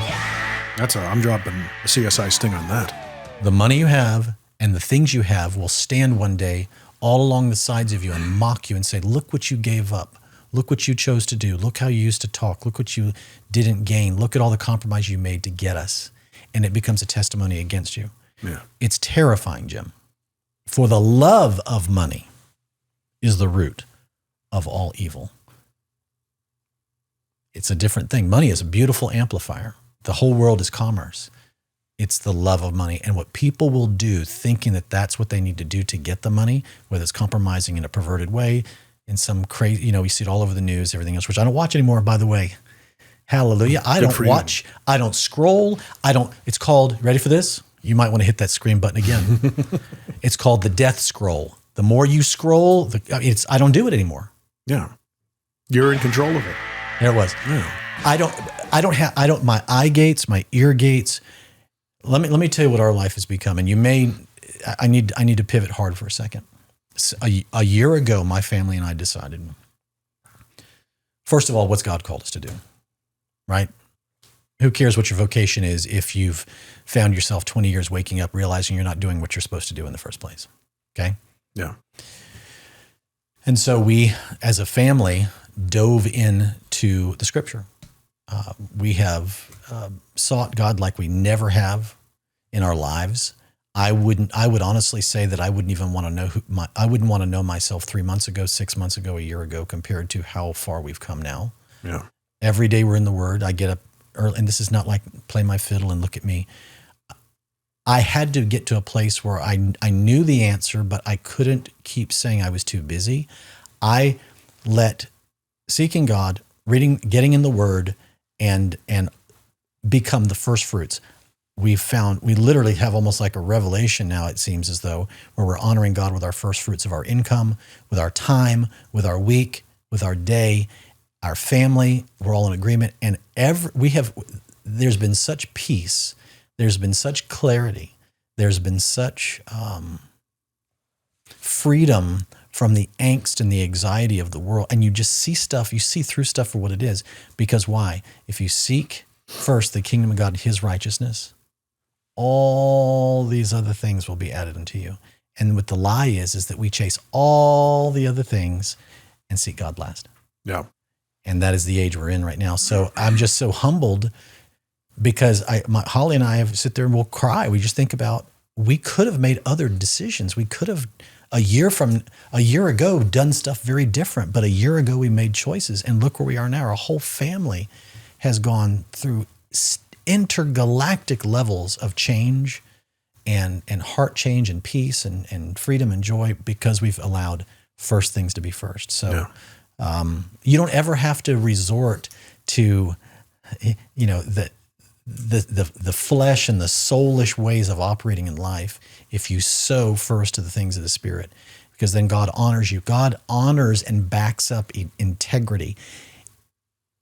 I'm dropping a CSI sting on that. The money you have and the things you have will stand one day all along the sides of you and mock you and say, look what you gave up. Look what you chose to do. Look how you used to talk. Look what you didn't gain. Look at all the compromise you made to get us. And it becomes a testimony against you. Yeah. It's terrifying, Jim. For the love of money is the root of all evil. It's a different thing. Money is a beautiful amplifier. The whole world is commerce. It's the love of money. And what people will do thinking that that's what they need to do to get the money, whether it's compromising in a perverted way, in some crazy, we see it all over the news, everything else, which I don't watch anymore, by the way. Hallelujah. I don't watch. I don't scroll. It's called, ready for this? You might want to hit that screen button again. It's called the death scroll. The more you scroll, I don't do it anymore. Yeah. You're in control of it. There it was. Yeah. My eye gates, my ear gates. Let me tell you what our life has become. And I need to pivot hard for a second. A year ago, my family and I decided, first of all, what's God called us to do, right? Who cares what your vocation is if you've found yourself 20 years waking up realizing you're not doing what you're supposed to do in the first place, okay? Yeah. And so we, as a family, dove into the scripture. We have sought God like we never have in our lives. I would honestly say that I wouldn't even want to know I wouldn't want to know myself 3 months ago, 6 months ago, a year ago, compared to how far we've come now. Yeah. Every day we're in the Word. I get up early, and this is not like play my fiddle and look at me. I had to get to a place where I knew the answer, but I couldn't keep saying I was too busy. I let seeking God, reading, getting in the Word, and become the first fruits. We literally have almost like a revelation now, it seems as though, where we're honoring God with our first fruits of our income, with our time, with our week, with our day, our family. We're all in agreement. And there's been such peace. There's been such clarity. There's been such freedom from the angst and the anxiety of the world. And you just see through stuff for what it is. Because why? If you seek first the kingdom of God and his righteousness, all these other things will be added unto you. And what the lie is that we chase all the other things and seek God last. Yeah. And that is the age we're in right now. So I'm just so humbled because Holly and I sit there and we'll cry. We just think about, we could have made other decisions. We could have a year ago done stuff very different, but a year ago we made choices, and look where we are now. Our whole family has gone through intergalactic levels of change and heart change and peace and freedom and joy because we've allowed first things to be first. So you don't ever have to resort to, the flesh and the soulish ways of operating in life if you sow first to the things of the Spirit, because then God honors you. God honors and backs up integrity.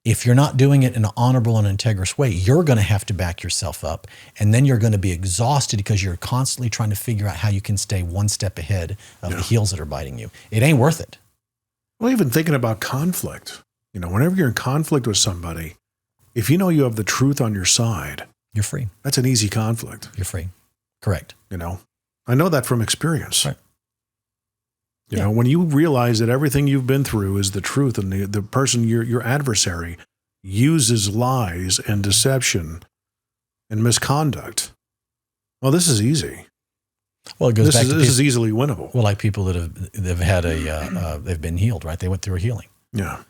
If you're not doing it in an honorable and integrous way, you're going to have to back yourself up. And then you're going to be exhausted because you're constantly trying to figure out how you can stay one step ahead of the heels that are biting you. It ain't worth it. Well, even thinking about conflict, whenever you're in conflict with somebody, if you know you have the truth on your side, you're free. That's an easy conflict. You're free. Correct. I know that from experience. Right. When you realize that everything you've been through is the truth, and the person, your adversary, uses lies and deception and misconduct, well, this is easy. Well, it goes back to this is easily winnable. Well, like people that have had they've been healed, right? They went through a healing. Yeah.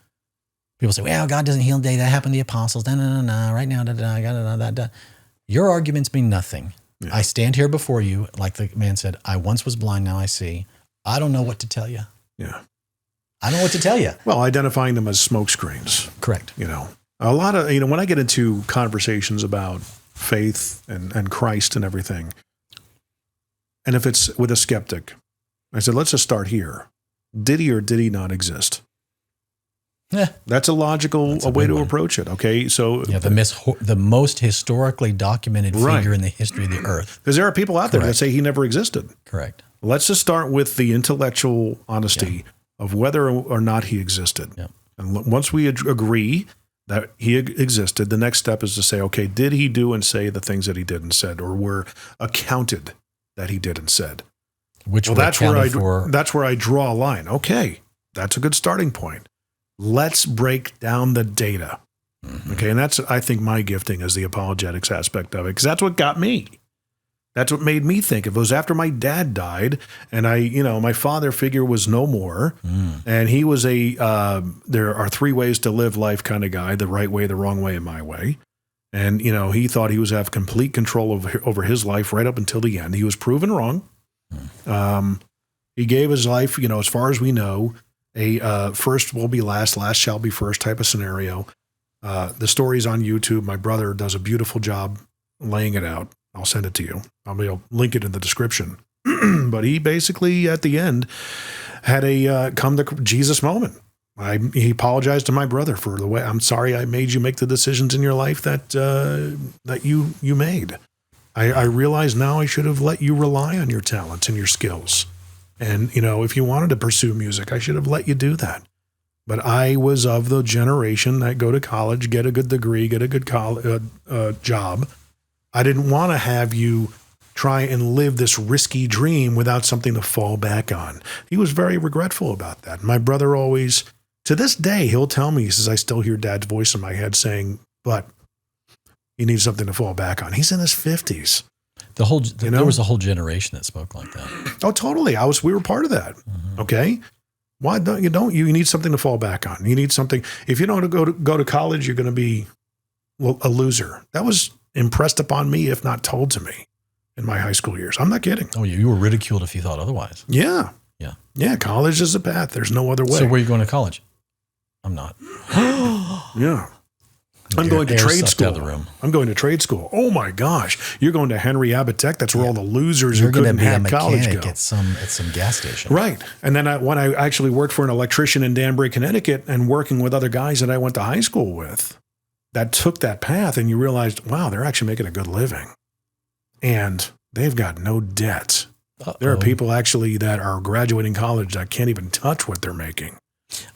People say, well, God doesn't heal today. That happened to the apostles. No. Right now, da. Your arguments mean nothing. Yeah. I stand here before you, like the man said, I once was blind, now I see. I don't know what to tell you. Yeah. I don't know what to tell you. Well, identifying them as smoke screens. Correct. A lot of, when I get into conversations about faith and Christ and everything, and if it's with a skeptic, I said, let's just start here. Did he or did he not exist? Yeah. That's a logical way to approach it. Okay. So the most historically documented figure in the history of the earth. Because there are people out there that say he never existed. Correct. Let's just start with the intellectual honesty of whether or not he existed. Yeah. And once we agree that he existed, the next step is to say, okay, did he do and say the things that he did and said, or were accounted that he did and said? That's where I draw a line. Okay, that's a good starting point. Let's break down the data. Mm-hmm. Okay, and that's, I think, my gifting is the apologetics aspect of it, because that's what got me. That's what made me think. If it was after my dad died and my father figure was no more, and he was there are 3 ways to live life kind of guy, the right way, the wrong way, and my way. And, he thought he was have complete control over his life right up until the end. He was proven wrong. He gave his life, as far as we know, a first will be last, last shall be first type of scenario. The story's on YouTube. My brother does a beautiful job laying it out. I'll send it to you. I'll link it in the description. But he basically, at the end, had a come to Jesus moment. He apologized to my brother for the way, I'm sorry I made you make the decisions in your life that you made. I realize now I should have let you rely on your talents and your skills. And, if you wanted to pursue music, I should have let you do that. But I was of the generation that go to college, get a good degree, get a good job. I didn't want to have you try and live this risky dream without something to fall back on. He was very regretful about that. My brother always, to this day, he'll tell me, he says, I still hear Dad's voice in my head saying, but you need something to fall back on. He's in his 50s. There was a whole generation that spoke like that. Oh, totally. We were part of that. Mm-hmm. Okay. Why don't you need something to fall back on? You need something. If you don't go to college, you're going to be a loser. That was impressed upon me, if not told to me, in my high school years. I'm not kidding. Oh, you were ridiculed if you thought otherwise. Yeah. Yeah. Yeah. College is a path. There's no other way. So where are you going to college? I'm not. Yeah. I'm going to trade school. I'm going to trade school. Oh my gosh. You're going to Henry Abbott Tech. That's where all the losers who couldn't have college go. At some gas station. Right. And then when I actually worked for an electrician in Danbury, Connecticut, and working with other guys that I went to high school with, that took that path, and you realized, wow, they're actually making a good living. And they've got no debt. There are people actually that are graduating college that can't even touch what they're making.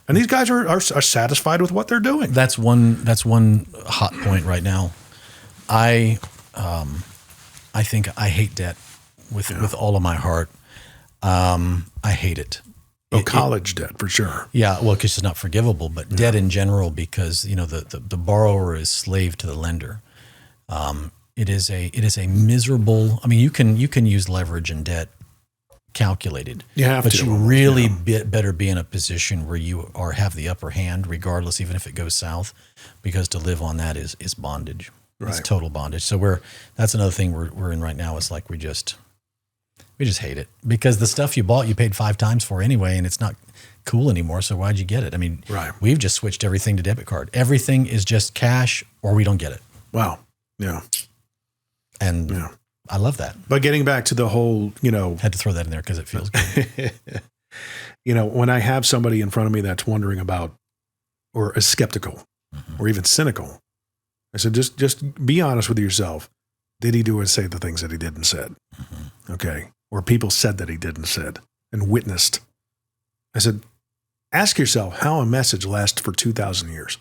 And these guys are satisfied with what they're doing. That's one hot point right now. I think I hate debt with all of my heart. I hate it. College debt for sure. Yeah, well, because it's not forgivable, but debt in general, because the borrower is slave to the lender. It is a miserable. I mean, you can use leverage and debt calculated. You have but to. You really better be in a position where you have the upper hand, regardless, even if it goes south, because to live on that is bondage. Right. It's total bondage. So that's another thing we're in right now. Is like we just hate it, because the stuff you bought, you paid 5 times for anyway, and it's not cool anymore. So why'd you get it? I mean, We've just switched everything to debit card. Everything is just cash, or we don't get it. Wow. Yeah. And I love that. But getting back to the whole, had to throw that in there because it feels good. When I have somebody in front of me that's wondering about, or is skeptical, or even cynical, I said, just be honest with yourself. Did he do and say the things that he did and said? Mm-hmm. Okay. Or people said that he did and said and witnessed. I said, ask yourself how a message lasts for 2,000 years.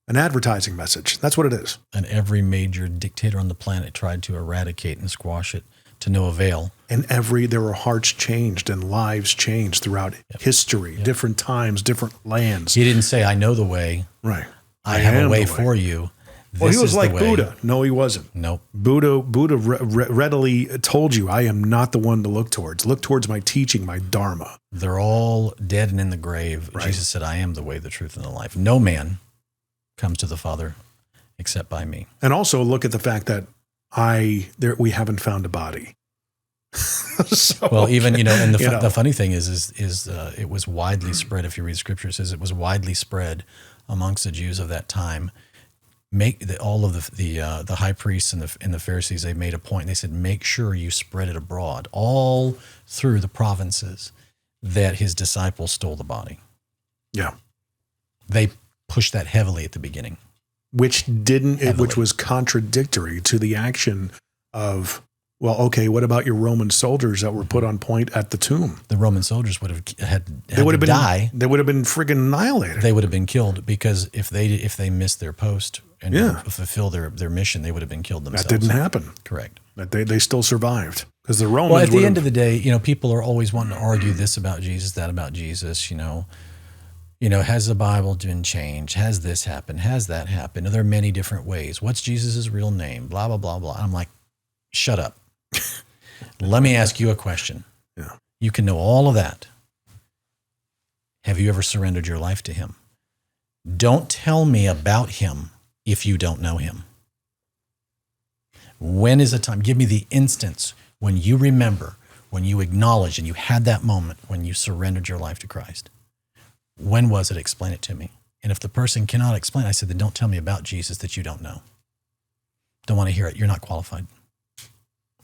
An advertising message. That's what it is. And every major dictator on the planet tried to eradicate and squash it to no avail. And there were hearts changed and lives changed throughout history, different times, different lands. He didn't say, I know the way. Right. I have a way for you. Well, he was like Buddha. No, he wasn't. Nope. Buddha readily told you, I am not the one to look towards. Look towards my teaching, my dharma. They're all dead and in the grave. Right. Jesus said, I am the way, the truth, and the life. No man comes to the Father except by me. And also look at the fact that we haven't found a body. So, well, even, and the funny thing is it was widely spread. If you read scripture, it says it was widely spread amongst the Jews of that time. All of the high priests and the Pharisees, they made a point. They said, make sure you spread it abroad, all through the provinces, that his disciples stole the body. Yeah. They pushed that heavily at the beginning. Which was contradictory to the action of, well, okay, what about your Roman soldiers that were put on point at the tomb? The Roman soldiers would have had to die. They would have been friggin' annihilated. They would have been killed, because if they missed their post and fulfill their mission, they would have been killed themselves. That didn't happen. Correct. But they still survived, because the Romans. Well, at the end of the day, people are always wanting to argue this about Jesus, that about Jesus. Has the Bible been changed? Has this happened? Has that happened? Are there many different ways? What's Jesus' real name? Blah blah blah blah. I'm like, shut up. Let me ask you a question. Yeah. You can know all of that. Have you ever surrendered your life to him? Don't tell me about him if you don't know him. When is a time? Give me the instance when you remember, when you acknowledge and you had that moment when you surrendered your life to Christ. When was it? Explain it to me. And if the person cannot explain, I said, then don't tell me about Jesus that you don't know. Don't want to hear it. You're not qualified.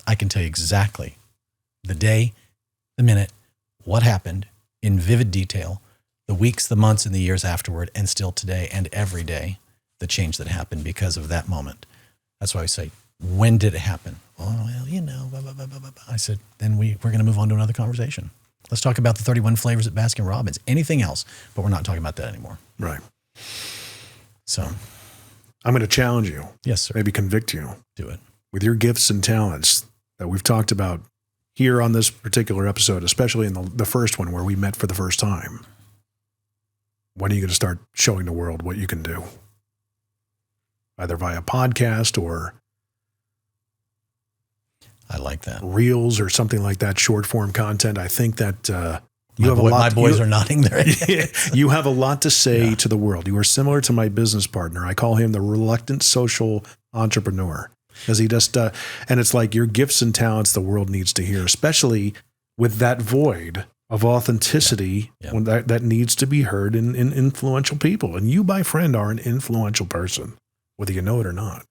I can tell you exactly the day, the minute, what happened in vivid detail, the weeks, the months, and the years afterward, and still today and every day, the change that happened because of that moment. That's why I say, when did it happen? Oh, well, blah, blah, blah, blah, blah. I said, then we're going to move on to another conversation. Let's talk about the 31 flavors at Baskin-Robbins. Anything else, but we're not talking about that anymore. Right. So I'm going to challenge you. Yes, sir. Maybe convict you. Do it. With your gifts and talents that we've talked about here on this particular episode, especially in the first one where we met for the first time. When are you going to start showing the world what you can do? Either via podcast or I like that. Reels or something like that, short form content. I think that my boys are nodding there. You have a lot to say to the world. You are similar to my business partner. I call him the reluctant social entrepreneur, because he just, and it's like your gifts and talents the world needs to hear, especially with that void of authenticity when that needs to be heard in influential people. And you, my friend, are an influential person, whether you know it or not.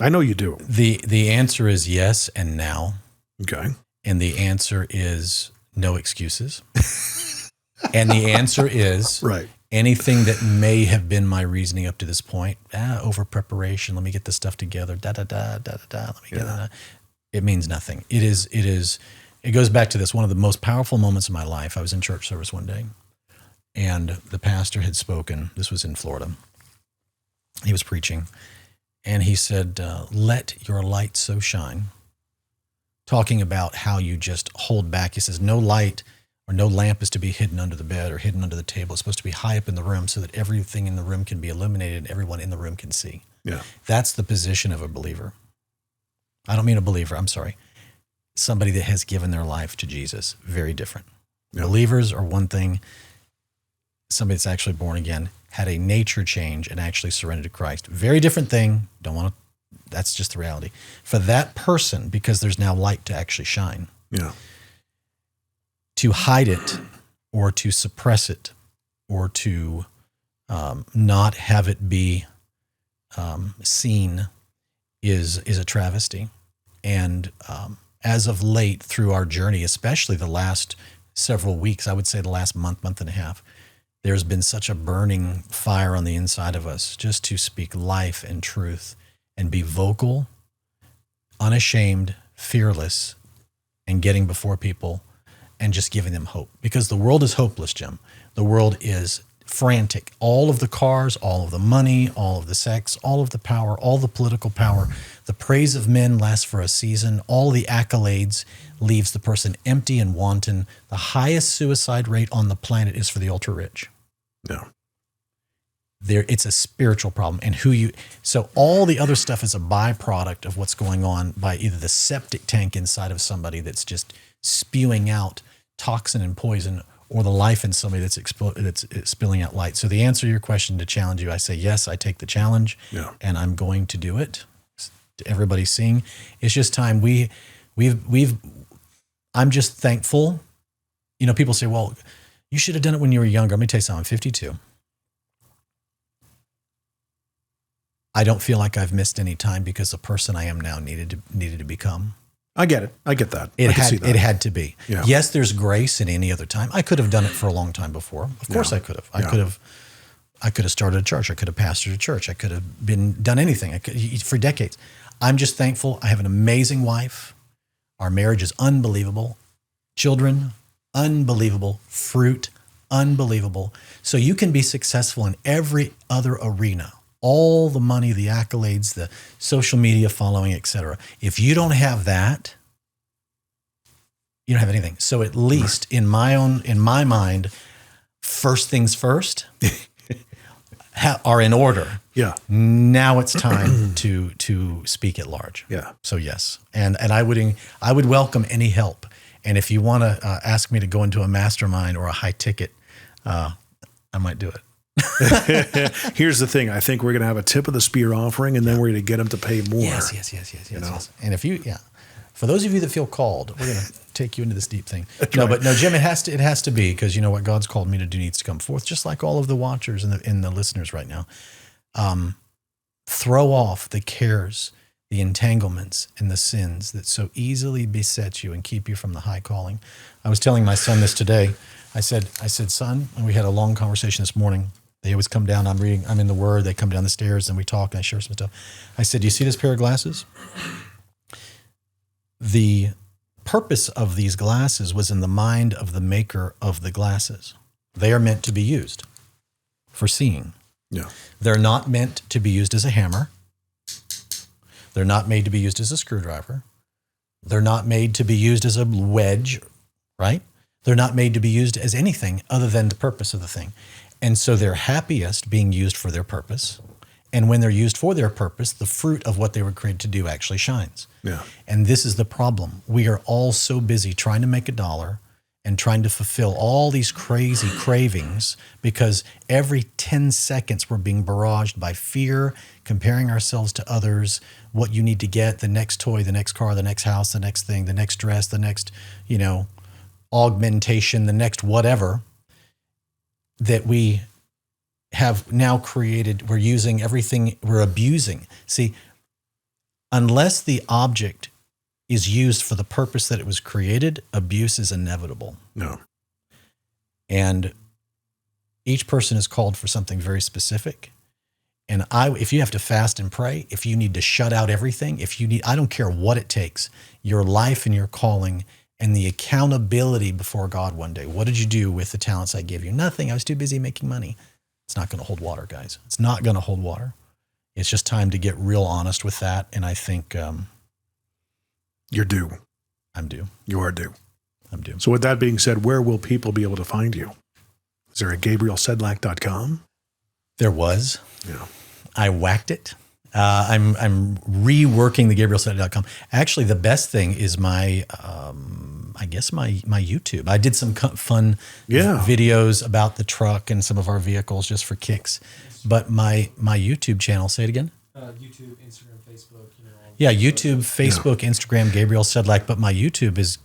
I know you do. The answer is yes and now. Okay. And the answer is no excuses. And the answer is anything that may have been my reasoning up to this point, over preparation, let me get this stuff together, let me get that. It means nothing. It goes back to this, one of the most powerful moments of my life. I was in church service one day, and the pastor had spoken. This was in Florida. He was preaching. And he said, let your light so shine, talking about how you just hold back. He says, no light or no lamp is to be hidden under the bed or hidden under the table. It's supposed to be high up in the room so that everything in the room can be illuminated and everyone in the room can see. Yeah. That's the position of a believer. I don't mean a believer, I'm sorry. Somebody that has given their life to Jesus. Very different. Yeah. Believers are one thing. Somebody that's actually born again, had a nature change and actually surrendered to Christ. Very different thing. That's just the reality. For that person, because there's now light to actually shine. Yeah. To hide it or to suppress it or to not have it be seen is a travesty. And as of late through our journey, especially the last several weeks, I would say the last month and a half, there's been such a burning fire on the inside of us just to speak life and truth and be vocal, unashamed, fearless, and getting before people and just giving them hope. Because the world is hopeless, Jim. The world is frantic. All of the cars, all of the money, all of the sex, all of the power, all the political power, the praise of men lasts for a season. All the accolades leaves the person empty and wanton. The highest suicide rate on the planet is for the ultra-rich. Yeah. it's a spiritual problem. And so all the other stuff is a byproduct of what's going on by either the septic tank inside of somebody that's just spewing out toxin and poison, or the life in somebody that's spilling out light. So the answer to your question, to challenge you, I say, yes, I take the challenge, and I'm going to do it. Everybody's seeing. It's just time. I'm just thankful. You know, people say, well, you should have done it when you were younger. Let me tell you something. I'm 52. I don't feel like I've missed any time because the person I am now needed to become. I get it. I get that. It had to be. Yeah. Yes, there's grace in any other time. I could have done it for a long time before. Of course I could have. I could have started a church. I could have pastored a church. I could have done anything for decades. I'm just thankful. I have an amazing wife. Our marriage is unbelievable. Children, unbelievable. Fruit, unbelievable. So you can be successful in every other arena. All the money, the accolades, the social media following, etc. If you don't have that, you don't have anything. So at least in my mind, first things first are in order. Yeah. Now it's time to speak at large. Yeah. So yes, and I would welcome any help. And if you want to ask me to go into a mastermind or a high ticket, I might do it. Here's the thing. I think we're going to have a tip of the spear offering, and then we're going to get them to pay more. Yes. And if for those of you that feel called, we're going to take you into this deep thing. But Jim, it has to be, because you know what God's called me to do needs to come forth, just like all of the watchers and the listeners right now. Throw off the cares, the entanglements, and the sins that so easily beset you and keep you from the high calling. I was telling my son this today. I said, son, and we had a long conversation this morning. They always come down. I'm in the Word. They come down the stairs and we talk and I share some stuff. I said, do you see this pair of glasses? The purpose of these glasses was in the mind of the maker of the glasses. They are meant to be used for seeing. Yeah. They're not meant to be used as a hammer. They're not made to be used as a screwdriver. They're not made to be used as a wedge, right? They're not made to be used as anything other than the purpose of the thing. And so they're happiest being used for their purpose. And when they're used for their purpose, the fruit of what they were created to do actually shines. Yeah. And this is the problem. We are all so busy trying to make a dollar and trying to fulfill all these crazy cravings, because every 10 seconds we're being barraged by fear, comparing ourselves to others, what you need to get, the next toy, the next car, the next house, the next thing, the next dress, the next, augmentation, the next whatever that we have now created. We're using everything, we're abusing. See, unless the object is used for the purpose that it was created, abuse is inevitable. No. And each person is called for something very specific. And if you have to fast and pray, if you need to shut out everything, I don't care what it takes, your life and your calling and the accountability before God one day. What did you do with the talents I gave you? Nothing. I was too busy making money. It's not going to hold water, guys. It's not going to hold water. It's just time to get real honest with that. And I think you're due. I'm due. You are due. I'm due. So with that being said, where will people be able to find you? Is there a GabrielSedlak.com? There was. Yeah. I whacked it. I'm reworking the GabrielSedlak.com. Actually, the best thing is my YouTube. I did some fun videos about the truck and some of our vehicles just for kicks. But my YouTube channel, say it again. YouTube, Instagram, Facebook. YouTube, Facebook, Instagram, Gabriel Sedlak. But my YouTube is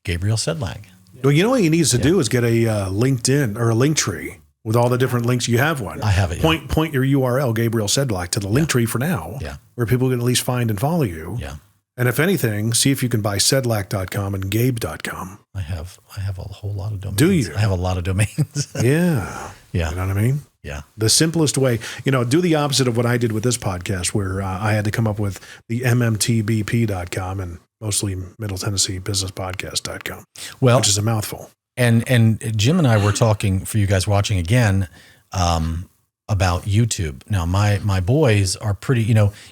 Gabriel Sedlak. Yeah. Well, you know what he needs to do is get a LinkedIn or a link tree with all the different links. You have one. I have it. Point your URL, Gabriel Sedlak, to the link tree for now, where people can at least find and follow you. Yeah. And if anything, see if you can buy Sedlak.com and Gabe.com. I have a whole lot of domains. Do you? I have a lot of domains. Yeah. Yeah. You know what I mean? Yeah. The simplest way, do the opposite of what I did with this podcast, where I had to come up with the MMTBP.com and mostly Middle Tennessee Business Podcast.com, which is a mouthful. And Jim and I were talking, for you guys watching again, about YouTube. Now, my boys are pretty,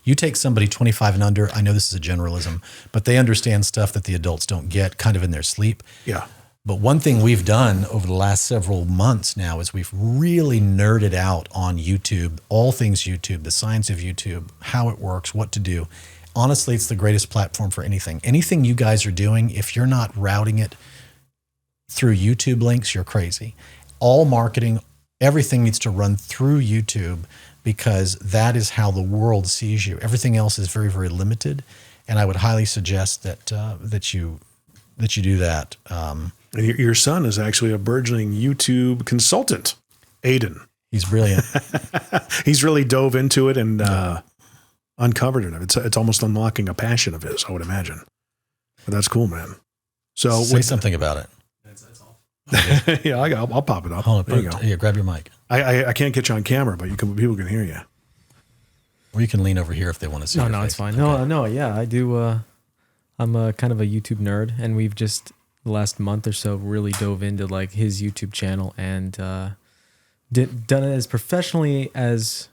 you take somebody 25 and under, I know this is a generalism, but they understand stuff that the adults don't get kind of in their sleep. Yeah. But one thing we've done over the last several months now is we've really nerded out on YouTube, all things YouTube, the science of YouTube, how it works, what to do. Honestly, it's the greatest platform for anything. Anything you guys are doing, if you're not routing it through YouTube links, you're crazy. All marketing, everything needs to run through YouTube because that is how the world sees you. Everything else is very, very limited. And I would highly suggest that you do that. And your son is actually a burgeoning YouTube consultant, Aiden. He's brilliant. He's really dove into it and uncovered it. It's almost unlocking a passion of his, I would imagine. But that's cool, man. So say something about it. That's all. Yeah, I'll pop it up. Hold on, here, grab your mic. I can't get you on camera, but people can hear you. Or you can lean over here if they want to see. No, it's fine. Okay. No, yeah, I do. I'm a kind of a YouTube nerd, and we've just the last month or so really dove into like his YouTube channel and done it as professionally as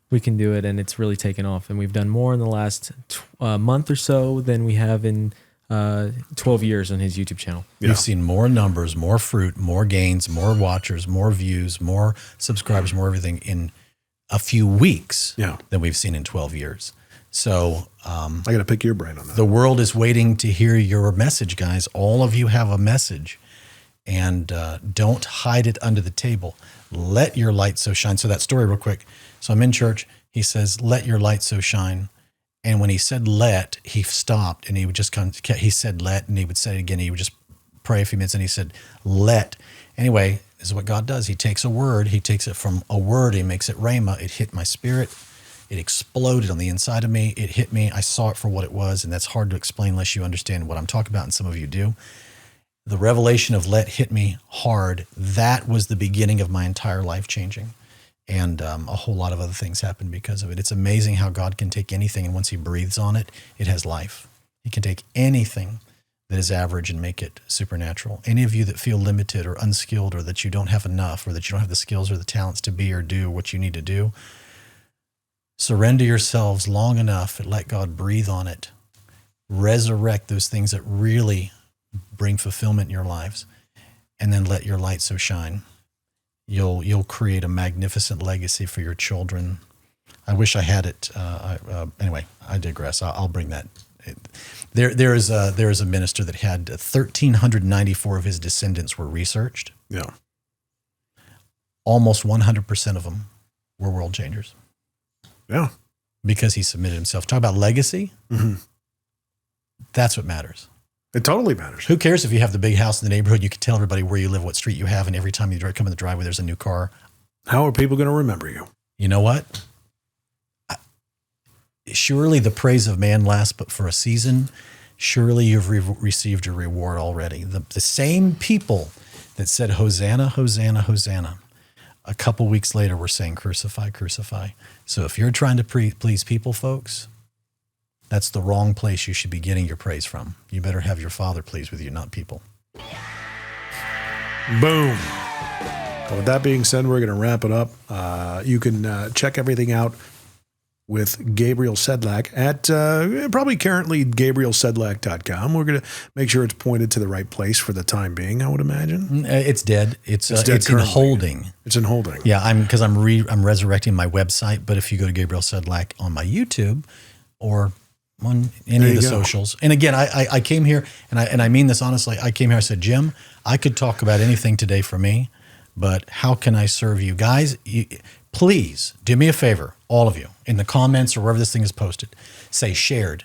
we can do it, and it's really taken off. And we've done more in the last month or so than we have in 12 years on his YouTube channel. Yeah. We've seen more numbers, more fruit, more gains, more watchers, more views, more subscribers, more everything in a few weeks than we've seen in 12 years. So I got to pick your brain on that. The world is waiting to hear your message, guys. All of you have a message, and don't hide it under the table. Let your light so shine. So that story real quick. So I'm in church. He says, let your light so shine. And when he said let, he stopped, and he would just he said let, and he would say it again. He would just pray a few minutes, and he said let. Anyway, this is what God does. He takes a word. He takes it from a word. He makes it rhema. It hit my spirit. It exploded on the inside of me. It hit me. I saw it for what it was, and that's hard to explain unless you understand what I'm talking about, and some of you do. The revelation of let hit me hard. That was the beginning of my entire life changing, and a whole lot of other things happened because of it. It's amazing how God can take anything, and once he breathes on it, it has life. He can take anything that is average and make it supernatural. Any of you that feel limited or unskilled, or that you don't have enough, or that you don't have the skills or the talents to be or do what you need to do, surrender yourselves long enough and let God breathe on it. Resurrect those things that really bring fulfillment in your lives, and then let your light so shine. You'll create a magnificent legacy for your children. I wish I had it. Anyway, I digress. I'll bring that. There is a minister that had 1,394 of his descendants were researched. Yeah. Almost 100% of them were world changers. Yeah. Because he submitted himself. Talk about legacy. Mm-hmm. That's what matters. It totally matters. Who cares if you have the big house in the neighborhood? You can tell everybody where you live, what street you have, and every time you come in the driveway, there's a new car. How are people going to remember you? You know what? Surely the praise of man lasts but for a season. Surely you've received your reward already. The same people that said, Hosanna, Hosanna, Hosanna, a couple weeks later were saying, crucify, crucify. So if you're trying to please people, folks, that's the wrong place you should be getting your praise from. You better have your Father pleased with you, not people. Boom. Well, with that being said, we're going to wrap it up. You can check everything out with Gabriel Sedlak at probably currently GabrielSedlak.com. We're going to make sure it's pointed to the right place for the time being, I would imagine. It's dead. It's in holding. It's in holding. Yeah, I'm resurrecting my website, but if you go to Gabriel Sedlak on my YouTube or on any of the socials. And again, I came here, and I mean this honestly, I came here, I said, Jim, I could talk about anything today for me, but how can I serve you? Guys, please do me a favor, all of you, in the comments or wherever this thing is posted, say shared,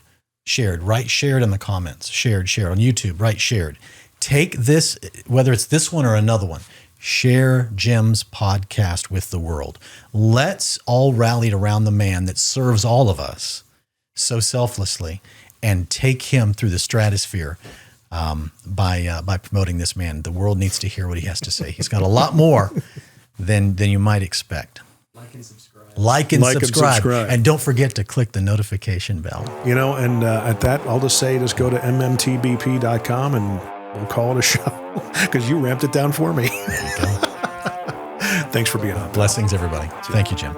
write shared in the comments, shared on YouTube, write shared. Take this, whether it's this one or another one, share Jim's podcast with the world. Let's all rally around the man that serves all of us so selflessly, and take him through the stratosphere by promoting this man. The world needs to hear what he has to say. He's got a lot more than you might expect. Like and subscribe. Like and subscribe. And don't forget to click the notification bell. You know, and at that, I'll just say, just go to MMTBP.com and we'll call it a show, because you ramped it down for me. There you go. Thanks for being on. Blessings, everybody. Thank you, Jim.